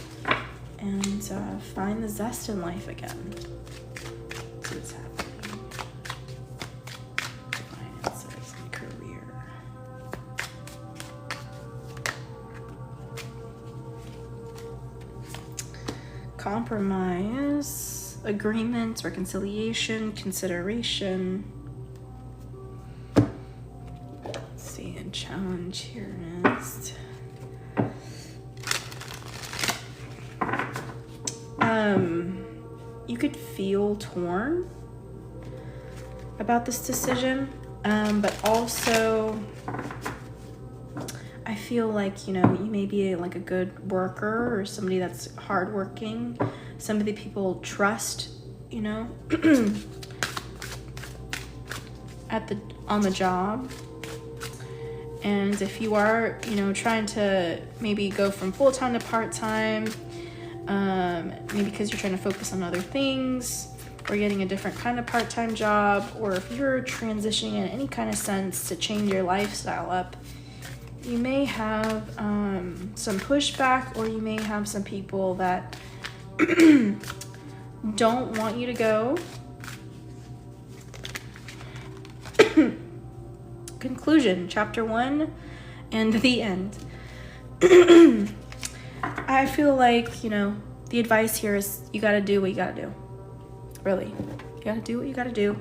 and find the zest in life again. That's what's happening. Finances and career. Compromise, agreement, reconciliation, consideration. Let's see, and challenge here next. You could feel torn about this decision, but also I feel like, you may be a good worker, or somebody that's hardworking, somebody people trust, on the job. And if you are, trying to maybe go from full-time to part-time, maybe because you're trying to focus on other things, or getting a different kind of part-time job, or if you're transitioning in any kind of sense to change your lifestyle up, you may have some pushback, or you may have some people that don't want you to go. Conclusion, chapter 1 and the end. I feel like, the advice here is you got to do what you got to do. Really. You got to do what you got to do.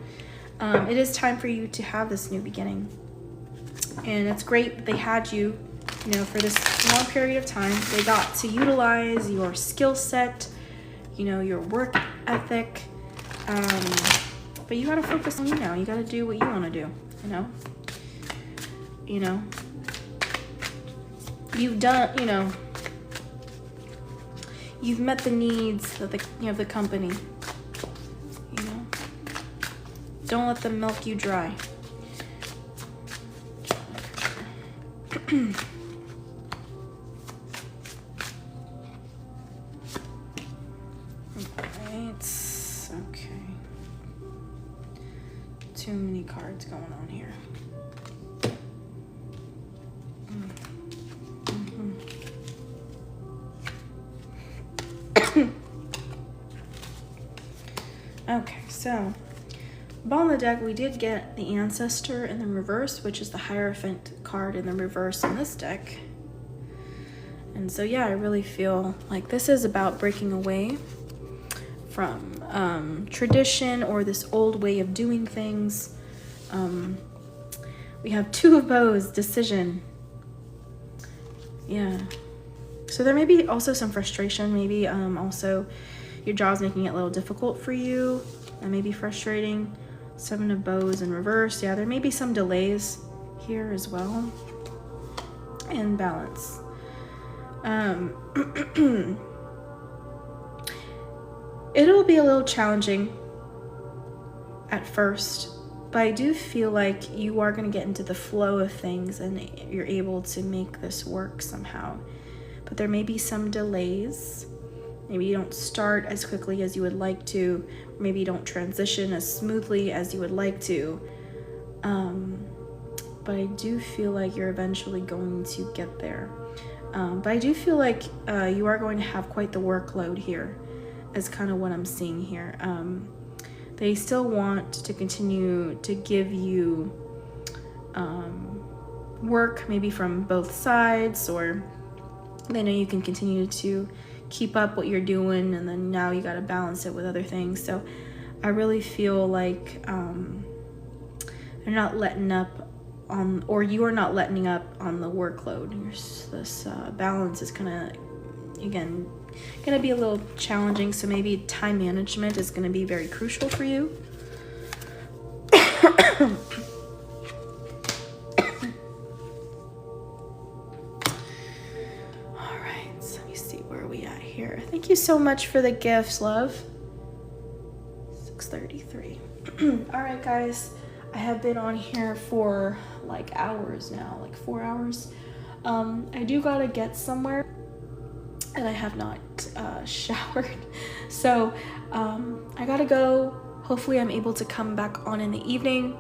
It is time for you to have this new beginning. And it's great that they had you, for this long period of time. They got to utilize your skill set, your work ethic. But you got to focus on you now. You got to do what you want to do, You've done, you've met the needs of the company. Don't let them milk you dry. Right. Okay. Too many cards going on here. Okay, so bottom of the deck, we did get the Ancestor in the reverse, which is the Hierophant card in the reverse in this deck. And so, yeah, I really feel like this is about breaking away from tradition or this old way of doing things. We have Two of Bows, decision. Yeah. So there may be also some frustration. Maybe also your job's making it a little difficult for you. That may be frustrating. Seven of Bows in reverse. Yeah, there may be some delays here as well. And balance. It'll be a little challenging at first, but I do feel like you are going to get into the flow of things and you're able to make this work somehow. But there may be some delays. Maybe you don't start as quickly as you would like to. Or maybe you don't transition as smoothly as you would like to. But I do feel like you're eventually going to get there. But I do feel like you are going to have quite the workload here, is kind of what I'm seeing here. They still want to continue to give you work, maybe from both sides, or they know you can continue to keep up what you're doing, and then now you got to balance it with other things. So I really feel like they're not letting up on, or you are not letting up on the workload. This balance is kind of, again, going to be a little challenging. So maybe time management is going to be very crucial for you. All right, so let me see where are we at here. Thank you so much for the gifts, love. 6:33. All right, guys, I have been on here for like hours now, like 4 hours. I do gotta get somewhere, and I have not showered, so I gotta go. Hopefully I'm able to come back on in the evening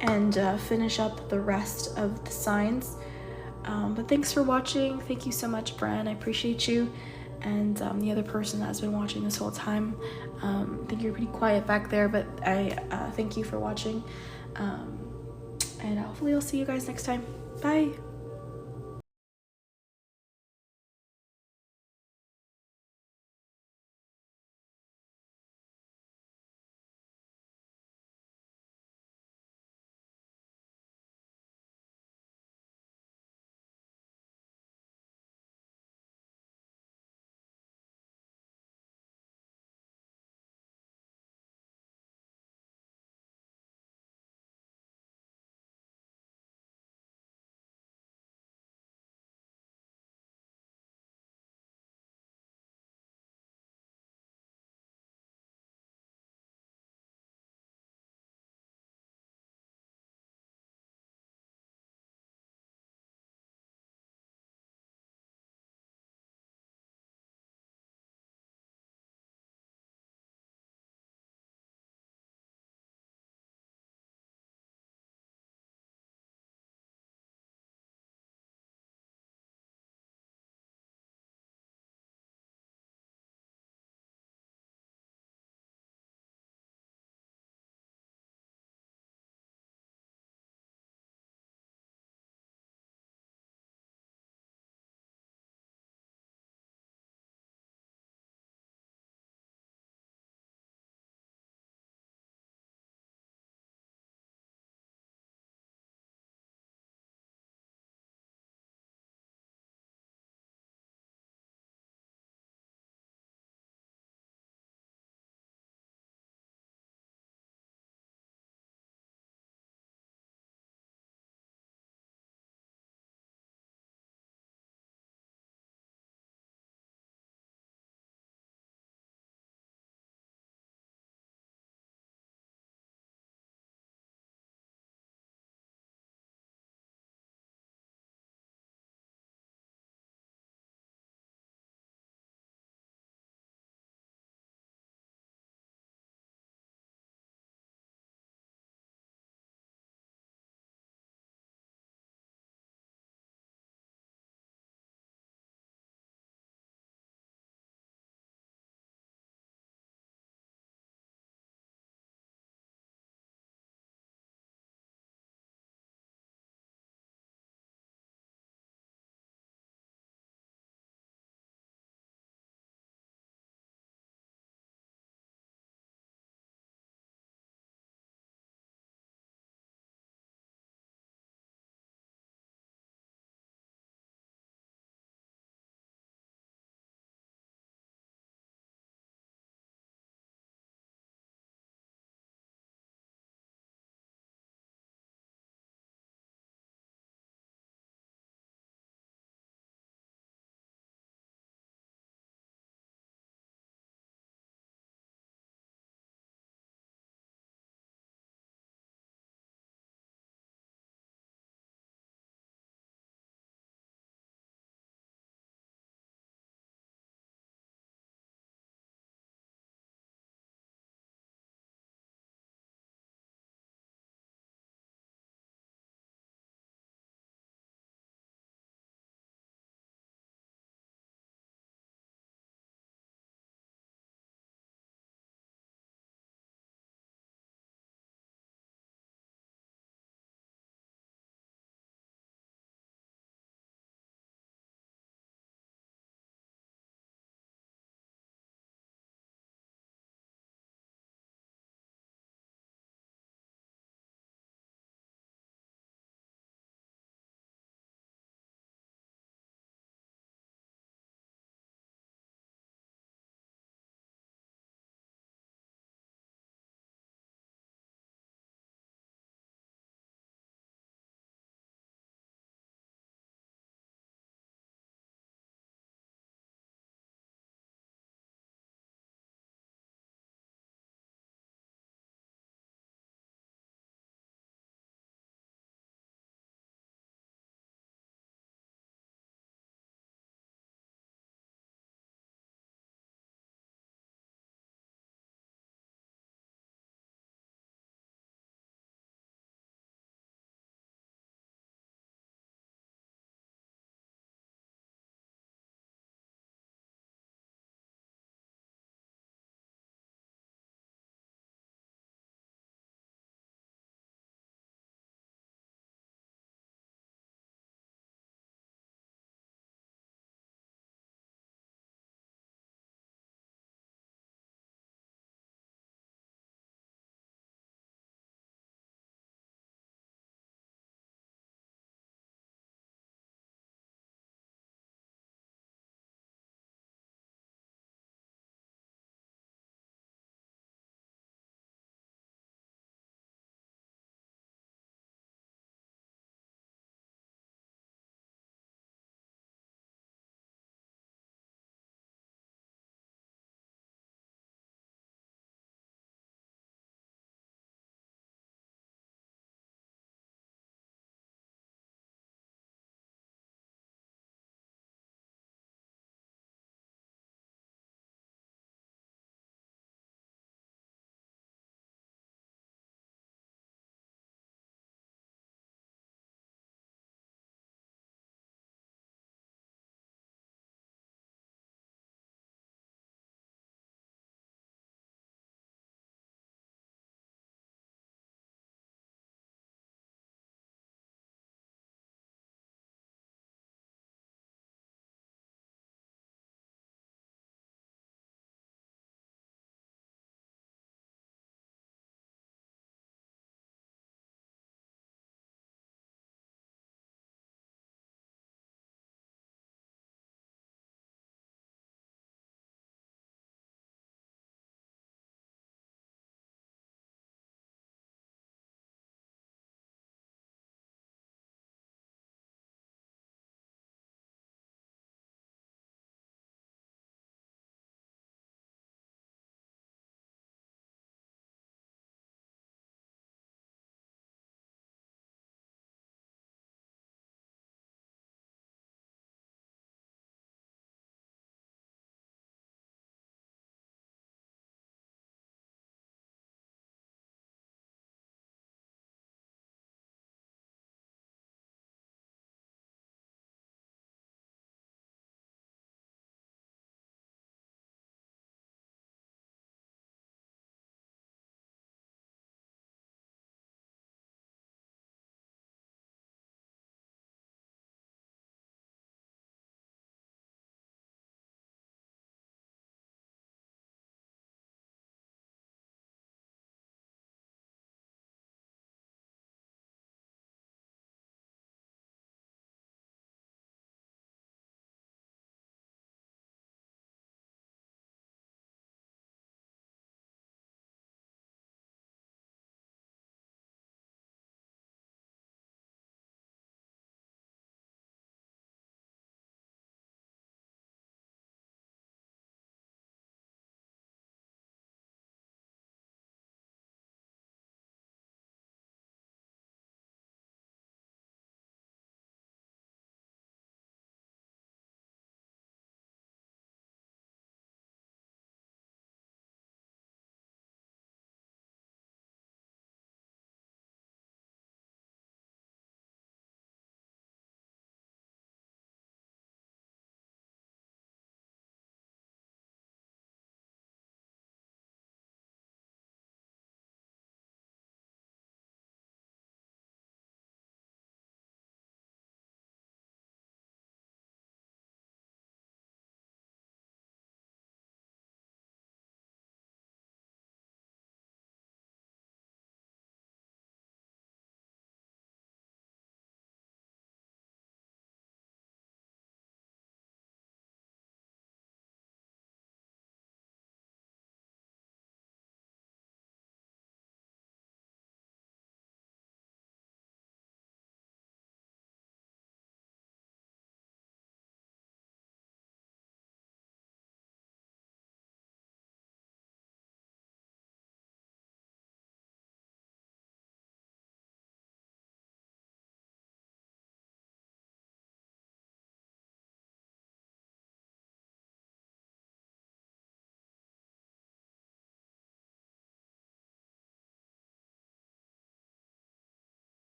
and finish up the rest of the signs. But thanks for watching. Thank you so much, Bren. I appreciate you. And the other person that's been watching this whole time, I think you're pretty quiet back there, but I thank you for watching. And hopefully I'll see you guys next time. Bye.